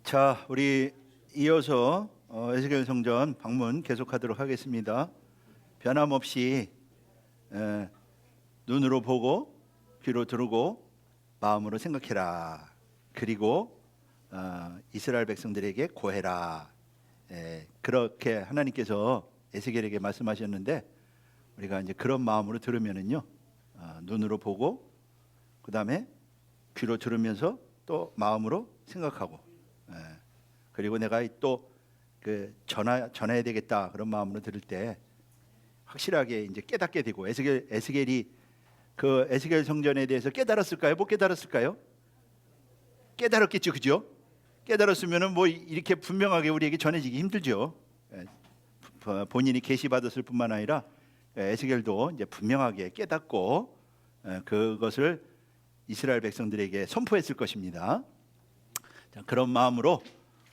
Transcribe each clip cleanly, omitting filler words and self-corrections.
자, 우리 이어서 에스겔 성전 방문 계속하도록 하겠습니다. 변함없이 눈으로 보고 귀로 들고 마음으로 생각해라. 그리고 이스라엘 백성들에게 고해라. 그렇게 하나님께서 에스겔에게 말씀하셨는데 우리가 이제 그런 마음으로 들으면은요, 눈으로 보고 그 다음에 귀로 들으면서 또 마음으로 생각하고, 그리고 내가 또 전해야 되겠다 그런 마음으로 들을 때 확실하게 이제 깨닫게 되고, 에스겔이 그 에스겔 성전에 대해서 깨달았을까요? 못 깨달았을까요? 깨달았겠죠, 그죠? 깨달았으면은 뭐 이렇게 분명하게 우리에게 전해지기 힘들죠. 본인이 계시 받았을 뿐만 아니라 에스겔도 이제 분명하게 깨닫고 그것을 이스라엘 백성들에게 선포했을 것입니다. 자, 그런 마음으로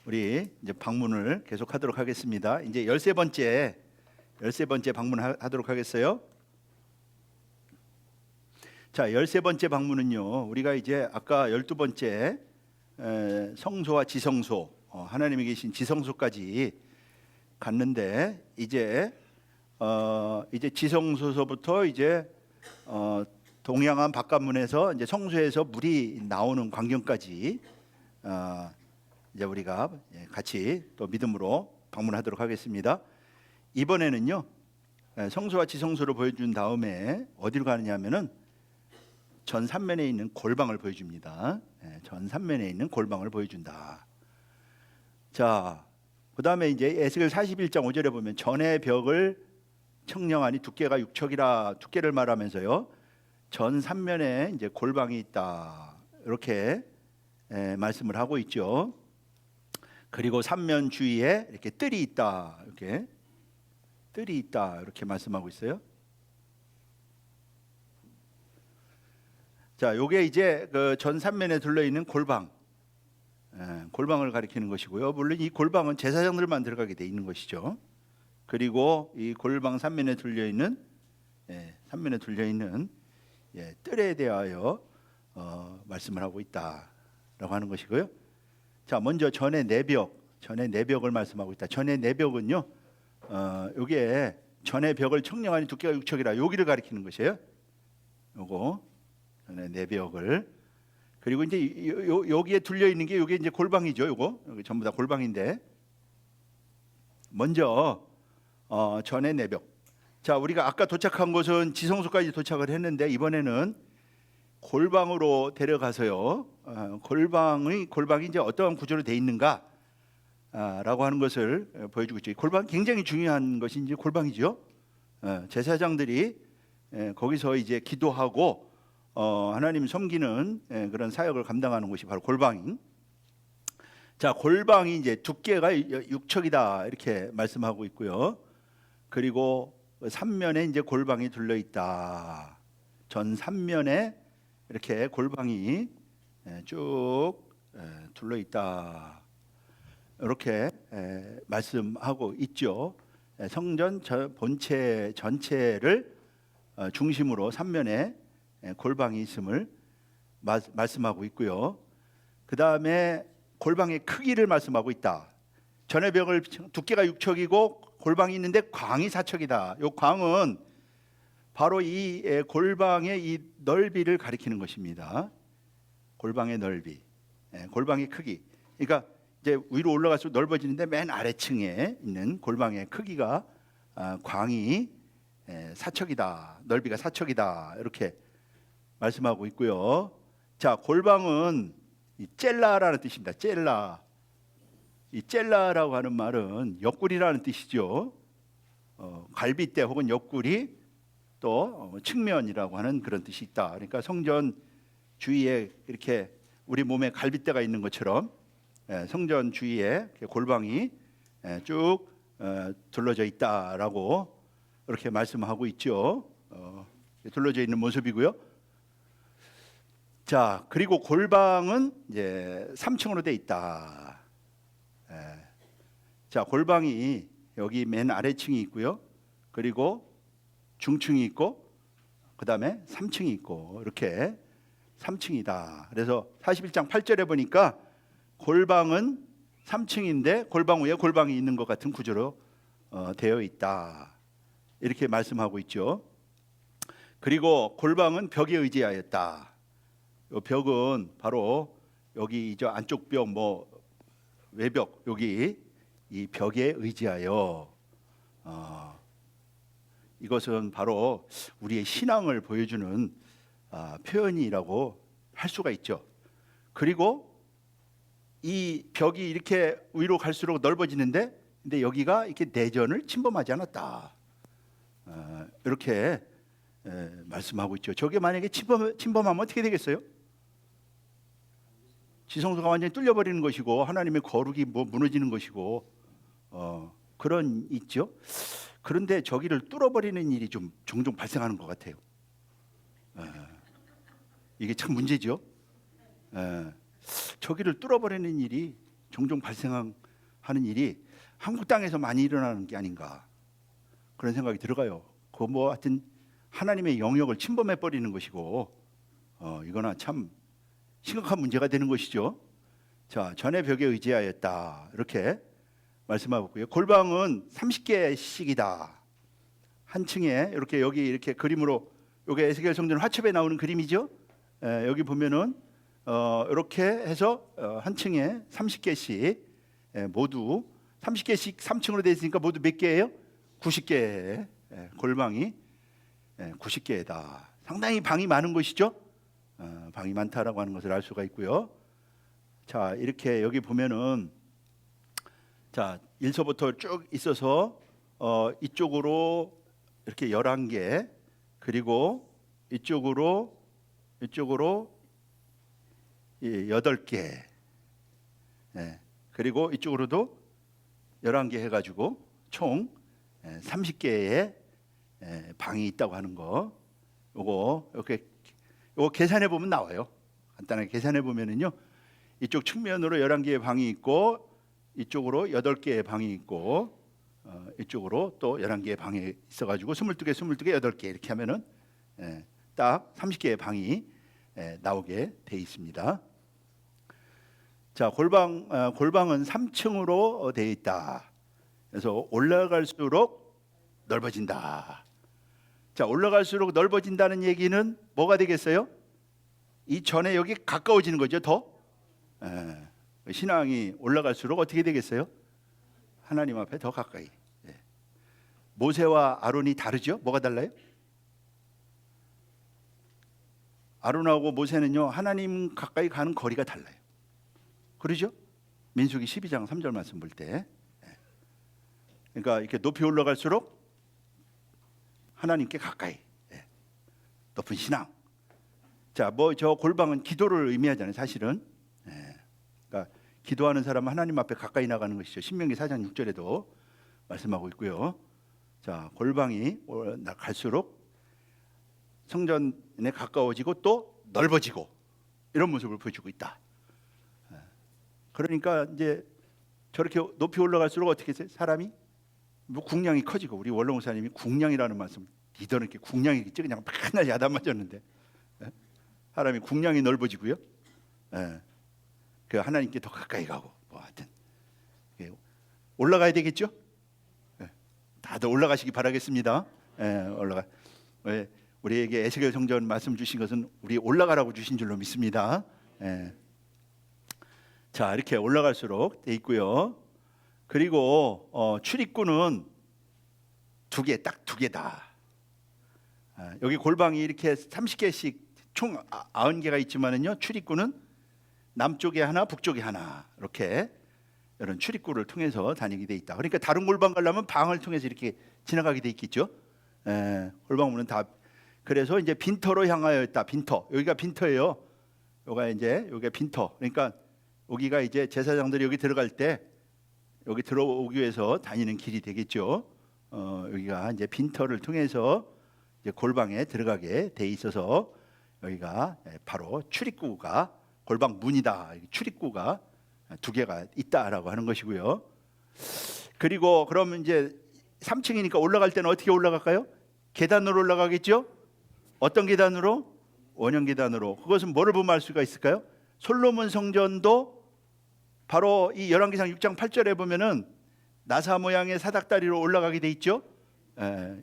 우리 이제 방문을 계속하도록 하겠습니다. 이제 13번째 방문하도록 하겠어요. 자, 13번째 방문은요, 우리가 이제 아까 12번째 성소와 지성소, 하나님이 계신 지성소까지 갔는데 이제 지성소서부터 이제 동양안 바깥문에서 이제 성소에서 물이 나오는 광경까지 이제 우리가 같이 또 믿음으로 방문하도록 하겠습니다. 이번에는요, 성소와 지성소를 보여준 다음에 어디로 가느냐면은 전 3면에 있는 골방을 보여줍니다. 전 3면에 있는 골방을 보여준다. 자, 그 다음에 이제 에스겔 41장 5절에 보면 전의 벽을 청량하니 두께가 6척이라 두께를 말하면서요, 전 3면에 이제 골방이 있다 이렇게 말씀을 하고 있죠. 그리고 3면 주위에 이렇게 뜰이 있다, 이렇게 뜰이 있다 이렇게 말씀하고 있어요. 자, 요게 이제 그 전 3면에 둘러 있는 골방, 골방을 가리키는 것이고요. 물론 이 골방은 제사장들만 들어가게 돼 있는 것이죠. 그리고 이 골방 3면에 둘려 있는 뜰에 대하여 말씀을 하고 있다라고 하는 것이고요. 자, 먼저 전의 내벽을 말씀하고 있다. 전의 내벽은요, 요게 전의 벽을 청량하니 두께가 6척이라 여기를 가리키는 것이에요. 요거 전의 내벽을. 그리고 이제 여기에 둘려 있는 게 요게 이제 골방이죠. 요거 여기 전부 다 골방인데, 먼저 전의 내벽. 자, 우리가 아까 도착한 곳은 지성소까지 도착을 했는데 이번에는 골방으로 데려가서요, 골방이 이제 어떠한 구조로 돼 있는가 라고 하는 것을 보여주고 있죠. 골방 굉장히 중요한 것이 이제 골방이죠. 제사장들이 거기서 이제 기도하고 하나님 섬기는 그런 사역을 감당하는 곳이 바로 골방인. 자, 골방이 이제 두께가 6척이다 이렇게 말씀하고 있고요. 그리고 3면에 이제 골방이 둘러 있다. 전 3면에 이렇게 골방이 쭉 둘러 있다. 이렇게 말씀하고 있죠. 성전 본체 전체를 중심으로 3면에 골방이 있음을 말씀하고 있고요. 그 다음에 골방의 크기를 말씀하고 있다. 전의 벽을 두께가 6척이고 골방이 있는데 광이 4척이다. 이 광은 바로 이 골방의 이 넓이를 가리키는 것입니다. 골방의 넓이, 골방의 크기. 그러니까 이제 위로 올라갈수록 넓어지는데 맨 아래층에 있는 골방의 크기가 광이 4척이다. 넓이가 4척이다. 이렇게 말씀하고 있고요. 자, 골방은 이 젤라라는 뜻입니다. 젤라. 이 젤라라고 하는 말은 옆구리라는 뜻이죠. 갈빗대 혹은 옆구리, 또 측면이라고 하는 그런 뜻이 있다. 그러니까 성전 주위에 이렇게 우리 몸에 갈빗대가 있는 것처럼 성전 주위에 골방이 쭉 둘러져 있다라고 이렇게 말씀하고 있죠. 둘러져 있는 모습이고요. 자, 그리고 골방은 이제 3층으로 돼 있다. 자, 골방이 여기 맨 아래층이 있고요. 그리고 중층이 있고 그 다음에 3층이 있고 이렇게 3층이다. 그래서 41장 8절에 보니까 골방은 3층인데 골방 위에 골방이 있는 것 같은 구조로 되어 있다. 이렇게 말씀하고 있죠. 그리고 골방은 벽에 의지하였다. 이 벽은 바로 여기 저 안쪽 벽, 뭐 외벽, 여기 이 벽에 의지하여 이것은 바로 우리의 신앙을 보여주는 표현이라고 할 수가 있죠. 그리고 이 벽이 이렇게 위로 갈수록 넓어지는데, 근데 여기가 이렇게 내전을 침범하지 않았다. 이렇게 말씀하고 있죠. 저게 만약에 침범하면 어떻게 되겠어요? 지성소가 완전히 뚫려버리는 것이고 하나님의 거룩이 뭐 무너지는 것이고 그런 있죠. 그런데 저기를 뚫어버리는 일이 좀 종종 발생하는 것 같아요. 이게 참 문제죠. 저기를 뚫어버리는 일이 종종 발생하는 일이 한국 땅에서 많이 일어나는 게 아닌가 그런 생각이 들어가요. 그 뭐 하여튼 하나님의 영역을 침범해 버리는 것이고 이거나 참 심각한 문제가 되는 것이죠. 자, 전의 벽에 의지하였다 이렇게 말씀하고 있고요. 골방은 30개씩이다. 한 층에 이렇게 여기 이렇게 그림으로, 여기 에스겔 성전 화첩에 나오는 그림이죠. 여기 보면은 이렇게 해서 한 층에 30개씩 모두 30개씩 3층으로 되어 있으니까 모두 몇 개예요? 90개. 골방이 90개다. 상당히 방이 많은 것이죠. 방이 많다라고 하는 것을 알 수가 있고요. 자, 이렇게 여기 보면은 자, 1서부터 쭉 있어서 이쪽으로 이렇게 11개, 그리고 이쪽으로 8개, 그리고 이쪽으로도 11개 해가지고 총 30개의 방이 있다고 하는 거. 요거 이렇게 요거 계산해 보면 나와요. 간단하게 계산해 보면은요, 이쪽 측면으로 11개의 방이 있고 이쪽으로 8개의 방이 있고 이쪽으로 또 11개의 방이 있어가지고 22개, 8개 이렇게 하면은 딱 30개의 방이 나오게 돼 있습니다. 자, 골방은 3층으로 되어 있다. 그래서 올라갈수록 넓어진다. 자, 올라갈수록 넓어진다는 얘기는 뭐가 되겠어요? 이 전에 여기 가까워지는 거죠. 더 신앙이 올라갈수록 어떻게 되겠어요? 하나님 앞에 더 가까이. 모세와 아론이 다르죠? 뭐가 달라요? 아론하고 모세는요, 하나님 가까이 가는 거리가 달라요. 그러죠? 민수기 12장 3절 말씀 볼 때, 그러니까 이렇게 높이 올라갈수록 하나님께 가까이, 높은 신앙. 자, 뭐 저 골방은 기도를 의미하잖아요. 사실은, 그러니까 기도하는 사람은 하나님 앞에 가까이 나가는 것이죠. 신명기 4장 6절에도 말씀하고 있고요. 자, 골방이 갈수록 성전에 가까워지고 또 넓어지고 이런 모습을 보여주고 있다. 그러니까 이제 저렇게 높이 올라갈수록 어떻게 해요? 사람이 뭐 궁량이 커지고, 우리 원로 목사님이 궁량이라는 말씀, 니들은 이렇게 궁량이겠지 그냥 맨날 야단 맞았는데, 사람이 궁량이 넓어지고요. 그 하나님께 더 가까이 가고, 뭐 하여튼 올라가야 되겠죠. 다들 올라가시기 바라겠습니다. 올라가. 우리에게 에스겔 성전 말씀 주신 것은 우리 올라가라고 주신 줄로 믿습니다. 자, 이렇게 올라갈수록 돼 있고요. 그리고 출입구는 딱 두 개다. 여기 골방이 이렇게 30개씩 총 90개가 있지만은요, 출입구는 남쪽에 하나, 북쪽에 하나, 이렇게 이런 출입구를 통해서 다니게 돼 있다. 그러니까 다른 골방 가려면 방을 통해서 이렇게 지나가게 돼 있겠죠. 골방 문은 다. 그래서 이제 빈터로 향하여 있다. 빈터. 여기가 빈터예요. 여기가 빈터. 그러니까 여기가 이제 제사장들이 여기 들어갈 때 여기 들어오기 위해서 다니는 길이 되겠죠. 여기가 이제 빈터를 통해서 이제 골방에 들어가게 돼 있어서 여기가 바로 출입구가 골방 문이다. 출입구가 두 개가 있다라고 하는 것이고요. 그리고 그러면 이제 3층이니까 올라갈 때는 어떻게 올라갈까요? 계단으로 올라가겠죠? 어떤 계단으로? 원형 계단으로. 그것은 뭐를 보면 알 수가 있을까요? 솔로몬 성전도 바로 이 열왕기상 6장 8절에 보면은 나사 모양의 사닥다리로 올라가게 돼 있죠.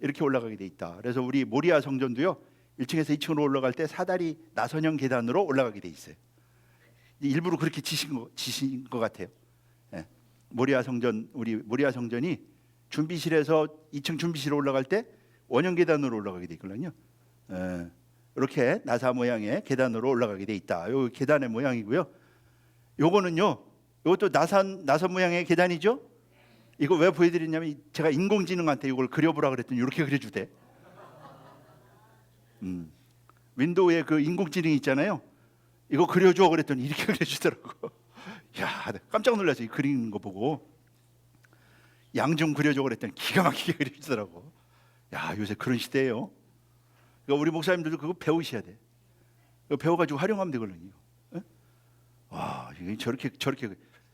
이렇게 올라가게 돼 있다. 그래서 우리 모리아 성전도요 1층에서 2층으로 올라갈 때 사다리 나선형 계단으로 올라가게 돼 있어요. 일부러 그렇게 지신 것 같아요. 모리아 성전, 우리 모리아 성전이 준비실에서 2층 준비실로 올라갈 때 원형 계단으로 올라가게 돼 있거든요. 이렇게 나사 모양의 계단으로 올라가게 돼 있다. 요 계단의 모양이고요. 요거는요, 이것도 나선 모양의 계단이죠. 이거 왜 보여드리냐면 제가 인공지능한테 이걸 그려보라 그랬더니 이렇게 그려주대. 윈도우에 그 인공지능 있잖아요. 이거 그려줘 그랬더니 이렇게 그려주더라고. 야, 깜짝 놀라서 그리는 거 보고 양 좀 그려줘 그랬더니 기가 막히게 그려주더라고. 야, 요새 그런 시대예요. 그러니까 우리 목사님들도 그거 배우셔야 돼. 그거 배워가지고 활용하면 되거든요. 와, 이게 저렇게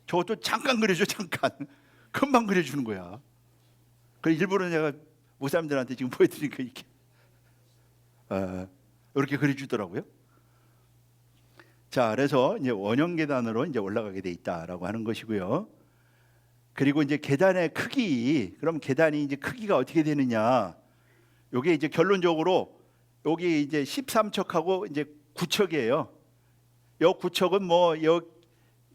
저것도 잠깐 그려줘, 잠깐. 금방 그려주는 거야. 그래서 일부러 내가 목사님들한테 지금 보여드리니까 이렇게 이렇게 그려주더라고요. 자, 그래서 이제 원형 계단으로 이제 올라가게 돼 있다라고 하는 것이고요. 그리고 이제 계단의 크기, 그럼 계단이 이제 크기가 어떻게 되느냐? 요게 이제 결론적으로 여기 이제 13척하고 이제 9척이에요. 요 9척은 뭐 요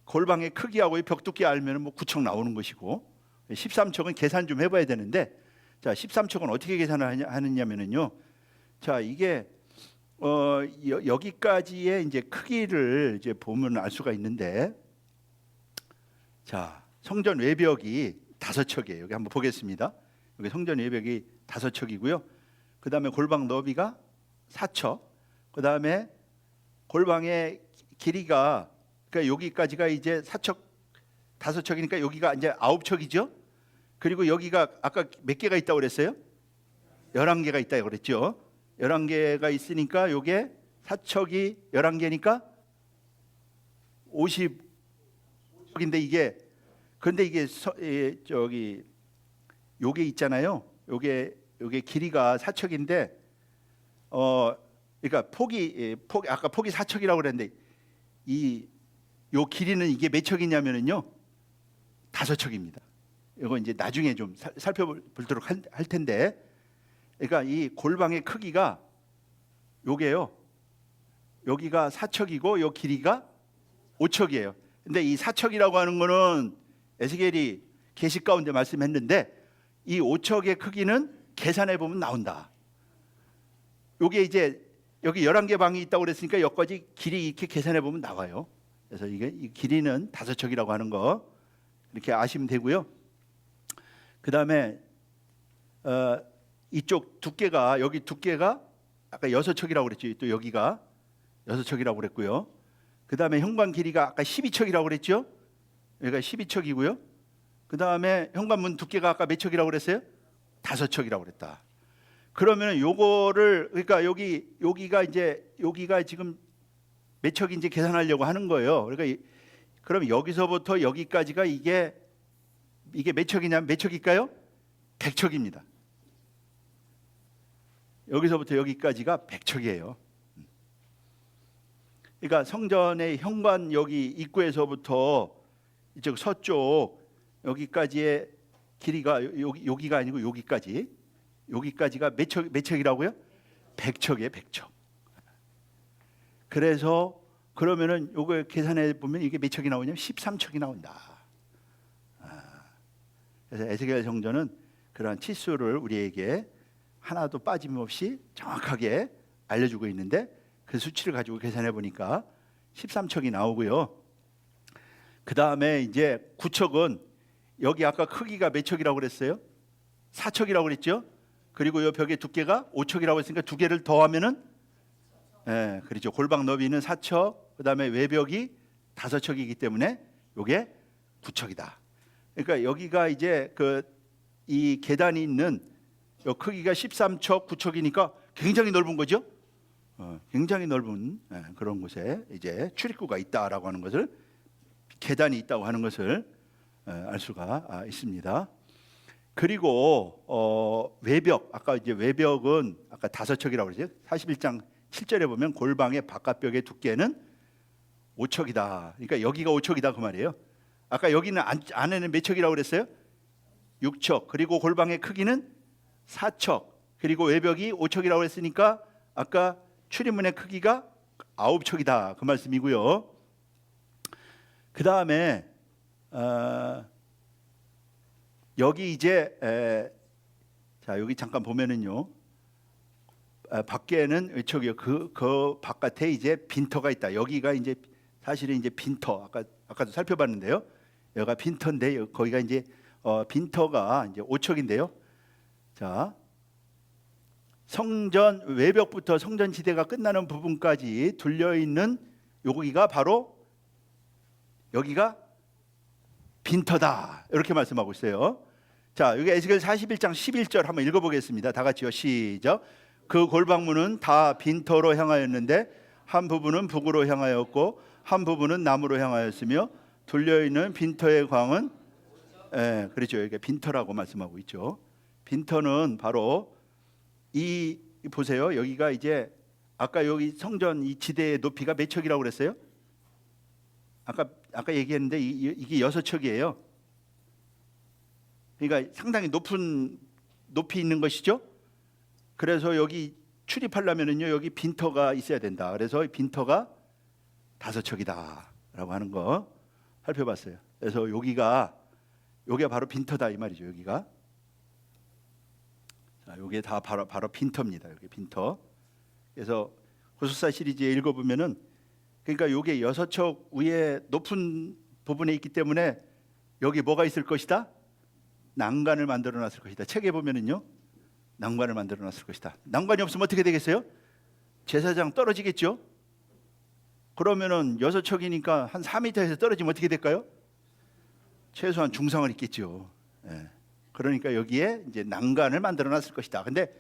골방의 크기하고 벽 두께 알면 뭐 9척 나오는 것이고 13척은 계산 좀 해봐야 되는데, 자 13척은 어떻게 계산을 하느냐면은요. 자 이게 여기까지의 이제 크기를 이제 보면 알 수가 있는데, 자 성전 외벽이 5척이에요. 여기 한번 보겠습니다. 여기 성전 외벽이 5척이고요. 그 다음에 골방 너비가 4척. 그 다음에 골방의 길이가, 그러니까 여기까지가 이제 4척, 5척이니까 여기가 이제 9척이죠. 그리고 여기가 아까 몇 개가 있다고 그랬어요? 11개가 있다고 그랬죠. 11개가 있으니까 요게 4척이 11개니까 50척인데 이게, 그런데 이게 저기 요게 있잖아요. 요게 길이가 4척인데 그러니까 폭이 아까 폭이 4척이라고 그랬는데 요 길이는 이게 몇 척이냐면은요 5척입니다. 이거 이제 나중에 좀 살펴보도록 할 텐데, 그러니까 이 골방의 크기가 요게요. 여기가 4척이고 요 길이가 5척이에요. 근데 이 4척이라고 하는 거는 에스겔이 계시 가운데 말씀했는데, 이 5척의 크기는 계산해 보면 나온다. 요게 이제 여기 11개 방이 있다고 그랬으니까 여기까지 길이 이렇게 계산해 보면 나와요. 그래서 이게 이 길이는 5척이라고 하는 거 이렇게 아시면 되고요. 그 다음에 이쪽 두께가, 여기 두께가 아까 6척이라고 그랬죠. 또 여기가 6척이라고 그랬고요. 그 다음에 현관 길이가 아까 12척이라고 그랬죠. 여기가 12척이고요. 그 다음에 현관문 두께가 아까 몇 척이라고 그랬어요? 5척이라고 그랬다. 그러면 요거를, 그러니까 여기가 이제 여기가 지금 몇 척인지 계산하려고 하는 거예요. 그러니까 그럼 여기서부터 여기까지가 이게 몇 척이냐면 몇 척일까요? 100척입니다. 여기서부터 여기까지가 100척이에요. 그러니까 성전의 현관 여기 입구에서부터 이쪽 서쪽 여기까지의 길이가 여기가 아니고 여기까지가 몇 척이라고요? 100척이에요, 100척. 그래서 그러면은 요거 계산해 보면 이게 몇 척이 나오냐면 13척이 나온다. 그래서 에스겔 성전은 그러한 치수를 우리에게 하나도 빠짐없이 정확하게 알려주고 있는데, 그 수치를 가지고 계산해 보니까 13척이 나오고요. 그 다음에 이제 9척은 여기 아까 크기가 몇 척이라고 그랬어요? 4척이라고 그랬죠. 그리고 이 벽의 두께가 5척이라고 했으니까 두 개를 더하면은, 그렇죠. 골방 너비는 4척, 그 다음에 외벽이 5척이기 때문에 이게 9척이다. 그러니까 여기가 이제 이 계단이 있는 요 크기가 13척, 9척이니까 굉장히 넓은 거죠. 굉장히 넓은 그런 곳에 이제 출입구가 있다라고 하는 것을, 계단이 있다고 하는 것을 알 수가 있습니다. 그리고 외벽, 아까 이제 외벽은 아까 5척이라고 그러죠. 41장 7절에 보면 골방의 바깥벽의 두께는 5척이다. 그러니까 여기가 5척이다 그 말이에요. 아까 여기는 안에는 몇 척이라고 그랬어요? 6척. 그리고 골방의 크기는 4척. 그리고 외벽이 5척이라고 했으니까 아까 출입문의 크기가 9척이다 그 말씀이고요. 그 다음에 여기 이제 자 여기 잠깐 보면은요. 밖에는 저기요 그 바깥에 이제 빈터가 있다. 여기가 이제 사실은 이제 빈터 아까도 살펴봤는데요. 여기가 빈터인데 거기가 이제 빈터가 이제 5척인데요. 자 성전 외벽부터 성전 지대가 끝나는 부분까지 둘려 있는 여기가 바로 여기가 빈터다 이렇게 말씀하고 있어요. 자 여기 에스겔 41장 11절 한번 읽어보겠습니다. 다 같이요. 시작. 그 골방문은 다 빈터로 향하였는데 한 부분은 북으로 향하였고 한 부분은 남으로 향하였으며 둘려 있는 빈터의 광은 그렇죠. 이게 빈터라고 말씀하고 있죠. 빈터는 바로 이 보세요. 여기가 이제 아까 여기 성전 이 지대의 높이가 몇 척이라고 그랬어요? 아까 얘기했는데 이게 6척이에요. 그러니까 상당히 높은 높이 있는 것이죠. 그래서 여기 출입하려면은요 여기 빈터가 있어야 된다. 그래서 빈터가 5척이다라고 하는 거 살펴봤어요. 그래서 여기가 바로 빈터다 이 말이죠. 여기가 자, 이게 다 바로 빈터입니다. 여기 빈터. 그래서 호숫사 시리즈에 읽어보면은 그러니까 이게 6척 위에 높은 부분에 있기 때문에 여기 뭐가 있을 것이다? 난간을 만들어놨을 것이다. 책에 보면은요 난간을 만들어놨을 것이다. 난간이 없으면 어떻게 되겠어요? 제사장 떨어지겠죠. 그러면은 6척이니까 한 4m에서 떨어지면 어떻게 될까요? 최소한 중상을 입겠죠. 그러니까 여기에 이제 난간을 만들어놨을 것이다. 근데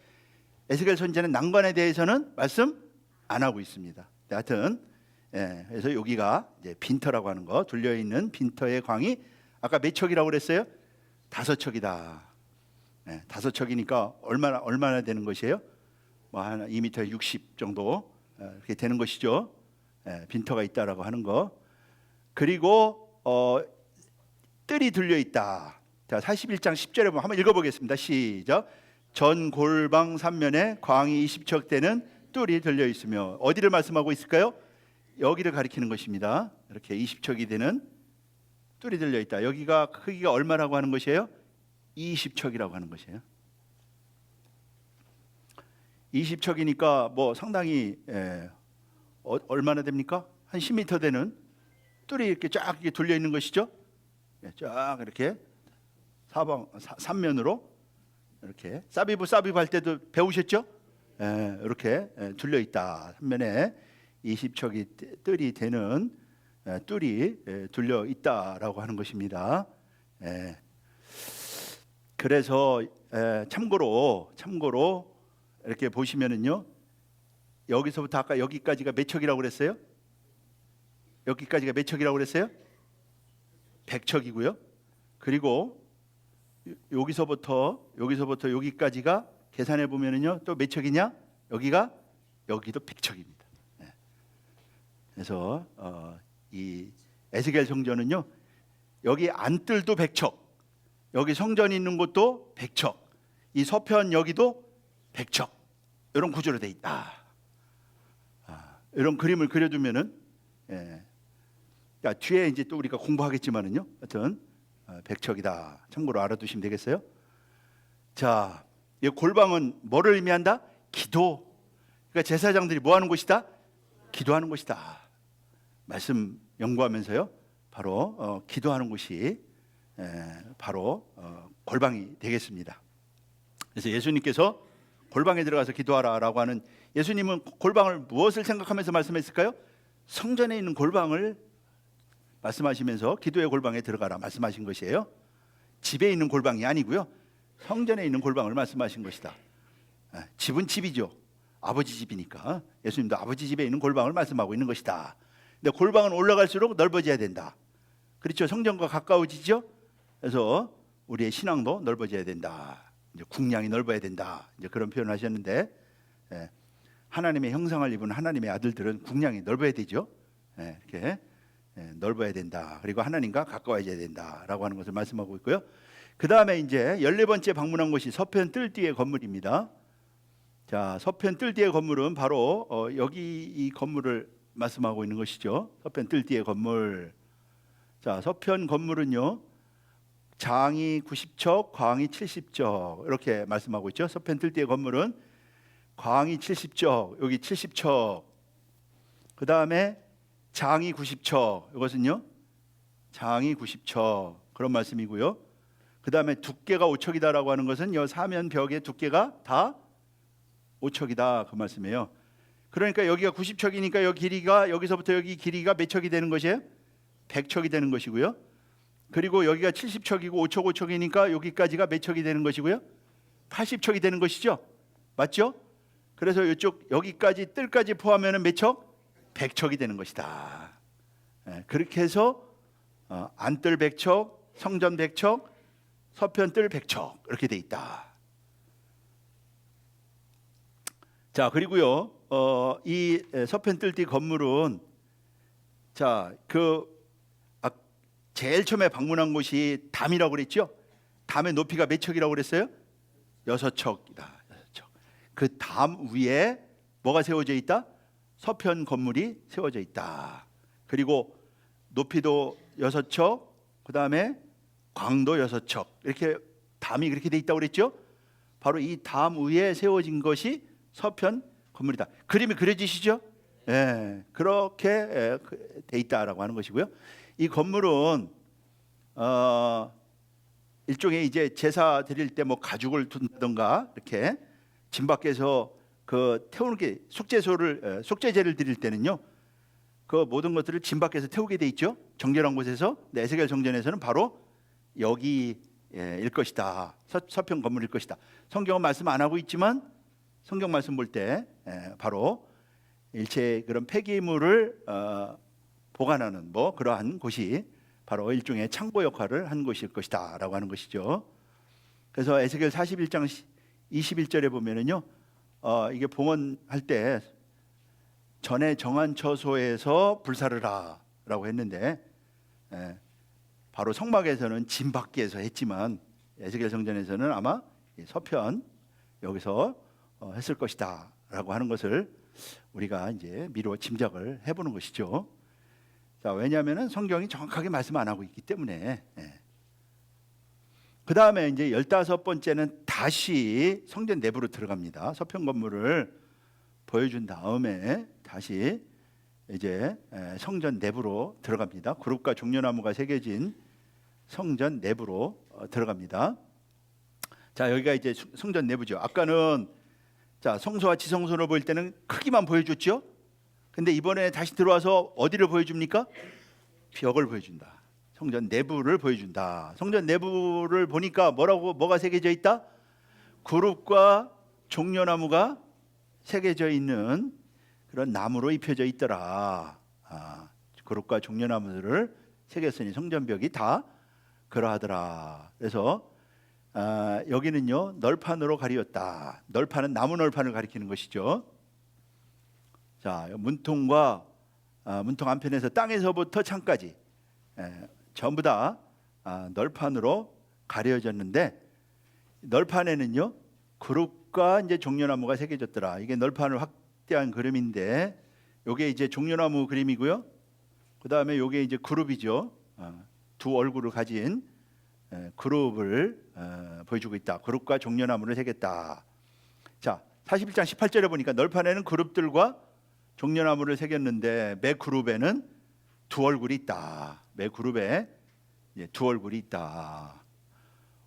에스겔 선지자는 난간에 대해서는 말씀 안 하고 있습니다. 하여튼 그래서 여기가 이제 빈터라고 하는 거 둘려 있는 빈터의 광이 아까 몇 척이라고 그랬어요? 5척이다. 5척이니까 얼마나 되는 것이에요? 뭐 한 2m 60 정도 이렇게 되는 것이죠. 빈터가 있다라고 하는 거. 그리고 뜰이 들려 있다. 자 41장 10절에 보면 한번 읽어보겠습니다. 시작. 전 골방 3면에 광이 20척 되는 뜰이 들려 있으며 어디를 말씀하고 있을까요? 여기를 가리키는 것입니다. 이렇게 20척이 되는 뜰이 들려 있다. 여기가 크기가 얼마라고 하는 것이에요? 20척이라고 하는 것이에요. 20척이니까 뭐 상당히 얼마나 됩니까? 한 10m 되는 뜰이 이렇게 쫙 이렇게 돌려 있는 것이죠. 쫙 이렇게 삼면으로 이렇게 사비부 할 때도 배우셨죠? 이렇게 둘려 있다. 삼면에 20척이 뜰이 되는 뜰이 둘려 있다라고 하는 것입니다. 그래서 참고로 이렇게 보시면은요 여기서부터 아까 여기까지가 몇 척이라고 그랬어요? 여기까지가 몇 척이라고 그랬어요? 100척이고요. 그리고 여기서부터 여기까지가 계산해 보면은요 또 몇 척이냐? 여기도 100척입니다. 그래서 이 에스겔 성전은요 여기 안뜰도 100척, 여기 성전이 있는 곳도 100척, 이 서편 여기도 100척 이런 구조로 돼 있다. 이런 그림을 그려두면은 그러니까 뒤에 이제 또 우리가 공부하겠지만은요 하여튼 100척이다. 참고로 알아두시면 되겠어요. 자, 이 골방은 뭐를 의미한다? 기도. 그러니까 제사장들이 뭐 하는 곳이다? 기도하는 곳이다. 말씀 연구하면서요 바로 기도하는 곳이 바로 골방이 되겠습니다. 그래서 예수님께서 골방에 들어가서 기도하라라고 하는, 예수님은 골방을 무엇을 생각하면서 말씀했을까요? 성전에 있는 골방을 말씀하시면서 기도의 골방에 들어가라 말씀하신 것이에요. 집에 있는 골방이 아니고요 성전에 있는 골방을 말씀하신 것이다. 집은 집이죠. 아버지 집이니까 예수님도 아버지 집에 있는 골방을 말씀하고 있는 것이다. 근데 골방은 올라갈수록 넓어져야 된다. 그렇죠. 성전과 가까워지죠. 그래서 우리의 신앙도 넓어져야 된다. 이제 궁량이 넓어야 된다. 이제 그런 표현을 하셨는데 하나님의 형상을 입은 하나님의 아들들은 궁량이 넓어야 되죠. 이렇게 넓어야 된다. 그리고 하나님과 가까워져야 된다라고 하는 것을 말씀하고 있고요. 그 다음에 이제 14번째 방문한 곳이 서편 뜰 뒤의 건물입니다. 자, 서편 뜰 뒤의 건물은 바로 여기 이 건물을 말씀하고 있는 것이죠. 서편 뜰 뒤의 건물. 자, 서편 건물은요, 장이 90척, 광이 70척 이렇게 말씀하고 있죠. 서편 뜰 뒤의 건물은 광이 70척, 여기 70척. 그 다음에 장이 90척, 이것은요, 장이 90척 그런 말씀이고요. 그 다음에 두께가 5척이다라고 하는 것은 이 사면 벽의 두께가 다 5척이다 그 말씀이에요. 그러니까 여기가 90척이니까 여기 길이가 여기서부터 여기 길이가 몇 척이 되는 것이에요? 100척이 되는 것이고요. 그리고 여기가 70척이고 5척 5척이니까 여기까지가 몇 척이 되는 것이고요? 80척이 되는 것이죠. 맞죠? 그래서 이쪽 여기까지 뜰까지 포함하면 몇 척? 100척이 되는 것이다. 그렇게 해서 안뜰 100척, 성전 100척, 서편 뜰 100척 이렇게 돼 있다. 자, 그리고요, 이 서편 뜰 뒤 건물은 자, 제일 처음에 방문한 곳이 담이라고 그랬죠? 담의 높이가 몇 척이라고 그랬어요? 6척이다. 6척. 그 담 위에 뭐가 세워져 있다? 서편 건물이 세워져 있다. 그리고 높이도 6척, 그 다음에 광도 6척. 이렇게 담이 그렇게 돼 있다고 그랬죠? 바로 이 담 위에 세워진 것이 서편 건물이다. 그림이 그려지시죠? 그렇게 돼 있다라고 하는 것이고요. 이 건물은 일종의 이제 제사 드릴 때 뭐 가죽을 둔다던가 이렇게 진 밖에서 그 태우는 게 속죄제를 드릴 때는요, 그 모든 것들을 진 밖에서 태우게 돼 있죠. 정결한 곳에서. 에스겔 성전에서는 바로 여기일 것이다. 서편 건물일 것이다. 성경은 말씀 안 하고 있지만 성경 말씀 볼 때 바로 일체 그런 폐기물을 보관하는 뭐 그러한 곳이 바로 일종의 창고 역할을 한 곳일 것이다라고 하는 것이죠. 그래서 에스겔 41장 21절에 보면은요, 이게 봉헌할 때 전에 정한 처소에서 불사를 하라고 했는데, 바로 성막에서는 진 밖에서 했지만 에스겔 성전에서는 아마 서편 여기서 했을 것이다라고 하는 것을 우리가 이제 미루어 짐작을 해보는 것이죠. 자, 왜냐하면 성경이 정확하게 말씀 안 하고 있기 때문에. 그 다음에 이제 15번째는 다시 성전 내부로 들어갑니다. 서편 건물을 보여준 다음에 다시 이제 성전 내부로 들어갑니다. 그룹과 종려나무가 새겨진 성전 내부로 들어갑니다. 자, 여기가 이제 성전 내부죠. 아까는 자, 성소와 지성소를 보일 때는 크기만 보여줬죠. 근데 이번에 다시 들어와서 어디를 보여줍니까? 벽을 보여준다. 성전 내부를 보여준다. 성전 내부를 보니까 뭐가 새겨져 있다? 그룹과 종려나무가 새겨져 있는 그런 나무로 입혀져 있더라. 그룹과 종려나무들을 새겼으니 성전벽이 다 그러하더라. 그래서 여기는요, 널판으로 가리웠다. 널판은 나무 널판을 가리키는 것이죠. 자, 문통 한편에서 땅에서부터 창까지 전부 다 널판으로 가려졌는데, 널판에는요 그룹과 이제 종려나무가 새겨졌더라. 이게 널판을 확대한 그림인데, 요게 이제 종려나무 그림이고요. 그 다음에 요게 이제 그룹이죠. 두 얼굴을 가진 그룹을 보여주고 있다. 그룹과 종려나무를 새겼다. 자, 41장 18절에 보니까 널판에는 그룹들과 종려나무를 새겼는데 매 그룹에는 두 얼굴이 있다. 매 그룹에 두 얼굴이 있다.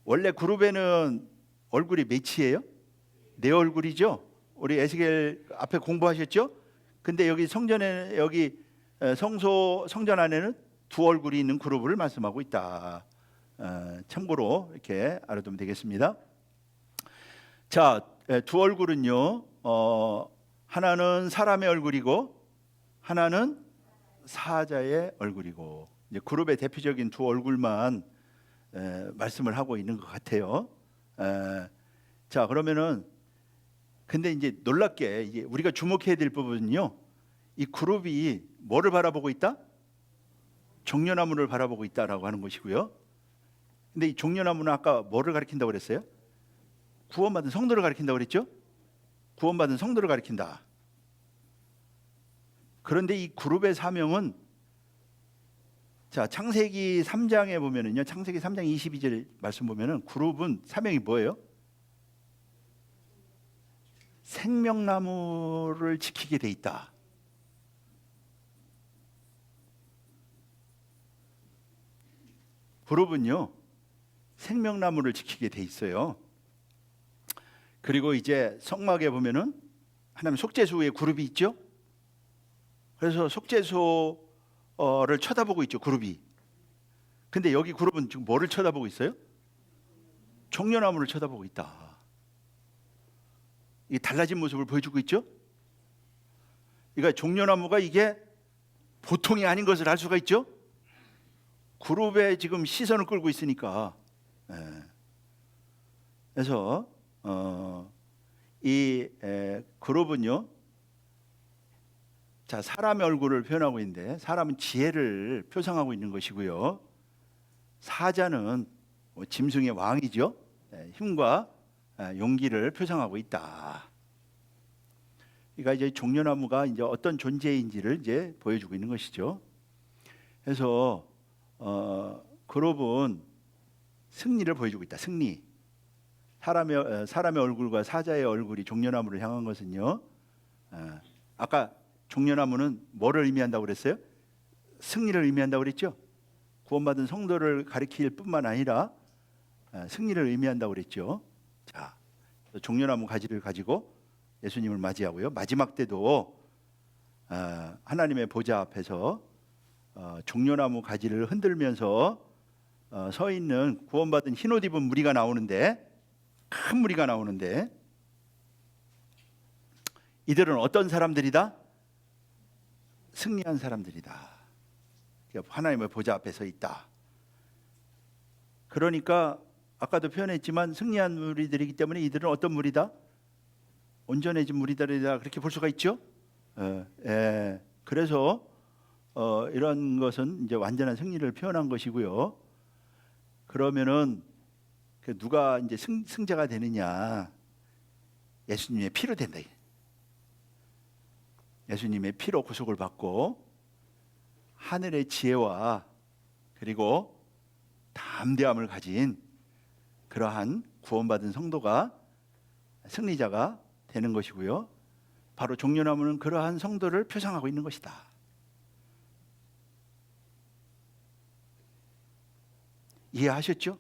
원래 그룹에는 얼굴이 몇이에요? 네 얼굴이죠. 우리 에스겔 앞에 공부하셨죠? 근데 여기 성전에 여기 성전 안에는 두 얼굴이 있는 그룹을 말씀하고 있다. 참고로 이렇게 알아두면 되겠습니다. 자, 두 얼굴은요, 하나는 사람의 얼굴이고 하나는 사자의 얼굴이고, 이제 그룹의 대표적인 두 얼굴만 말씀을 하고 있는 것 같아요. 자, 그러면은 근데 이제 놀랍게 이게 우리가 주목해야 될 부분은요, 이 그룹이 뭐를 바라보고 있다? 종려나무를 바라보고 있다라고 하는 것이고요. 근데 이 종려나무는 아까 뭐를 가리킨다고 그랬어요? 구원받은 성도를 가리킨다고 그랬죠? 구원받은 성도를 가리킨다. 그런데 이 그룹의 사명은, 자, 창세기 3장에 보면은요, 창세기 3장 22절 말씀 보면은 그룹은 사명이 뭐예요? 생명나무를 지키게 돼 있다. 그룹은요, 생명나무를 지키게 돼 있어요. 그리고 이제 성막에 보면은 하나님 속죄소의 그룹이 있죠. 그래서 속죄소를 쳐다보고 있죠, 그룹이. 근데 여기 그룹은 지금 뭐를 쳐다보고 있어요? 종려나무를 쳐다보고 있다. 이게 달라진 모습을 보여주고 있죠. 그러니까 종려나무가 이게 보통이 아닌 것을 알 수가 있죠. 그룹에 지금 시선을 끌고 있으니까. 그래서 이 그룹은요, 자, 사람의 얼굴을 표현하고 있는데, 사람은 지혜를 표상하고 있는 것이고요. 사자는 짐승의 왕이죠. 힘과 용기를 표상하고 있다. 그러니까 이제 종려나무가 이제 어떤 존재인지를 이제 보여주고 있는 것이죠. 그래서 그룹은 승리를 보여주고 있다. 승리. 사람의 얼굴과 사자의 얼굴이 종려나무를 향한 것은요, 아까 종려나무는 뭐를 의미한다고 그랬어요? 승리를 의미한다고 그랬죠. 구원받은 성도를 가리킬 뿐만 아니라 승리를 의미한다고 그랬죠. 자, 종려나무 가지를 가지고 예수님을 맞이하고요. 마지막 때도 하나님의 보좌 앞에서 종려나무 가지를 흔들면서 서 있는 구원받은 흰옷 입은 무리가 나오는데, 큰 무리가 나오는데, 이들은 어떤 사람들이다? 승리한 사람들이다. 하나님의 보좌 앞에 서 있다. 그러니까 아까도 표현했지만 승리한 무리들이기 때문에 이들은 어떤 무리다? 온전해진 무리들이다, 그렇게 볼 수가 있죠. 그래서 이런 것은 이제 완전한 승리를 표현한 것이고요. 그러면은 누가 이제 승자가 되느냐? 예수님의 피로 된다. 예수님의 피로 구속을 받고 하늘의 지혜와 그리고 담대함을 가진 그러한 구원받은 성도가 승리자가 되는 것이고요. 바로 종려나무는 그러한 성도를 표상하고 있는 것이다. 이해하셨죠?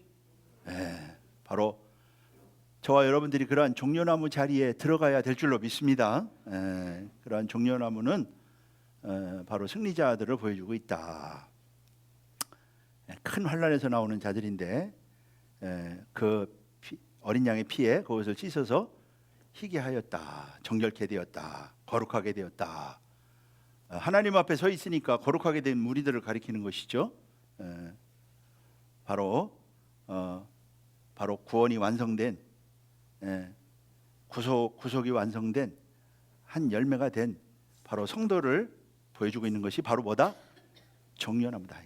네, 바로 저와 여러분들이 그러한 종려나무 자리에 들어가야 될 줄로 믿습니다. 그러한 종려나무는 바로 승리자들을 보여주고 있다. 큰 환난에서 나오는 자들인데 그 어린 양의 피에 그것을 씻어서 희게 하였다. 정결케 되었다. 거룩하게 되었다. 하나님 앞에 서 있으니까 거룩하게 된 무리들을 가리키는 것이죠. 바로 구원이 완성된, 구속이 완성된 한 열매가 된 바로 성도를 보여주고 있는 것이 바로 뭐다? 종려나무다.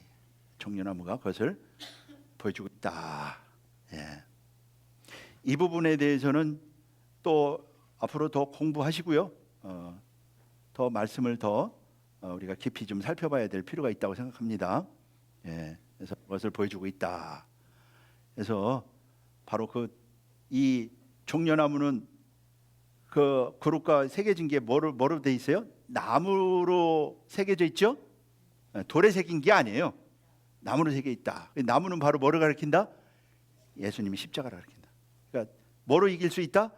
종려나무가 그것을 보여주고 있다. 이 부분에 대해서는 또 앞으로 더 공부하시고요. 더 말씀을 더 우리가 깊이 좀 살펴봐야 될 필요가 있다고 생각합니다. 그래서 그것을 보여주고 있다. 그래서 바로 이 종려나무는 그 그룹과 새겨진 게 뭐로 돼 있어요? 나무로 새겨져 있죠? 돌에 새긴 게 아니에요. 나무로 새겨 있다. 나무는 바로 뭐를 가리킨다? 예수님이 십자가를 가리킨다. 그러니까 뭐로 이길 수 있다?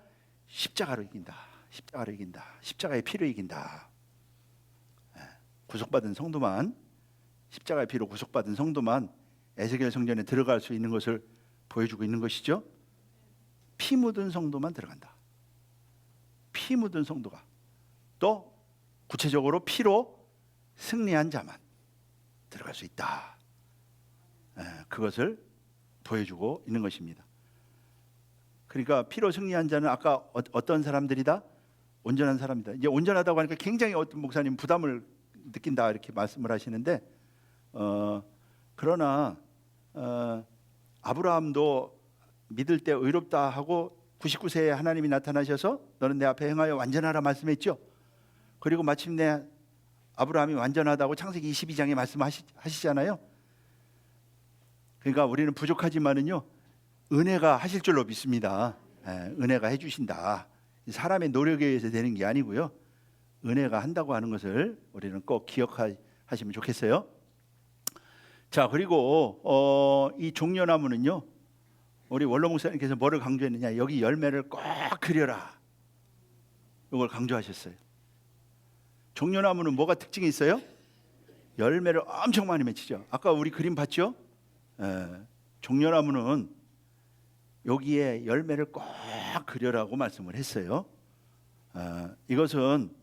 십자가로 이긴다. 십자가로 이긴다. 십자가의 피로 이긴다. 구속받은 성도만, 십자가의 피로 구속받은 성도만 에스겔 성전에 들어갈 수 있는 것을 보여주고 있는 것이죠. 피 묻은 성도만 들어간다. 피 묻은 성도가, 또 구체적으로 피로 승리한 자만 들어갈 수 있다. 그것을 보여주고 있는 것입니다. 그러니까 피로 승리한 자는 아까 어떤 사람들이다? 온전한 사람이다. 이제 온전하다고 하니까 굉장히 어떤 목사님 부담을 느낀다 이렇게 말씀을 하시는데, 그러나 아브라함도 믿을 때 의롭다 하고 99세에 하나님이 나타나셔서 너는 내 앞에 행하여 완전하라 말씀했죠. 그리고 마침내 아브라함이 완전하다고 창세기 22장에 말씀하시잖아요. 그러니까 우리는 부족하지만은요 은혜가 하실 줄로 믿습니다. 은혜가 해주신다. 사람의 노력에 의해서 되는 게 아니고요, 은혜가 한다고 하는 것을 우리는 꼭 기억하시면 좋겠어요. 자, 그리고 이 종려나무는요, 우리 원로 목사님께서 뭐를 강조했느냐, 여기 열매를 꼭 그려라, 이걸 강조하셨어요. 종려나무는 뭐가 특징이 있어요? 열매를 엄청 많이 맺히죠. 아까 우리 그림 봤죠? 종려나무는 여기에 열매를 꼭 그려라고 말씀을 했어요. 이것은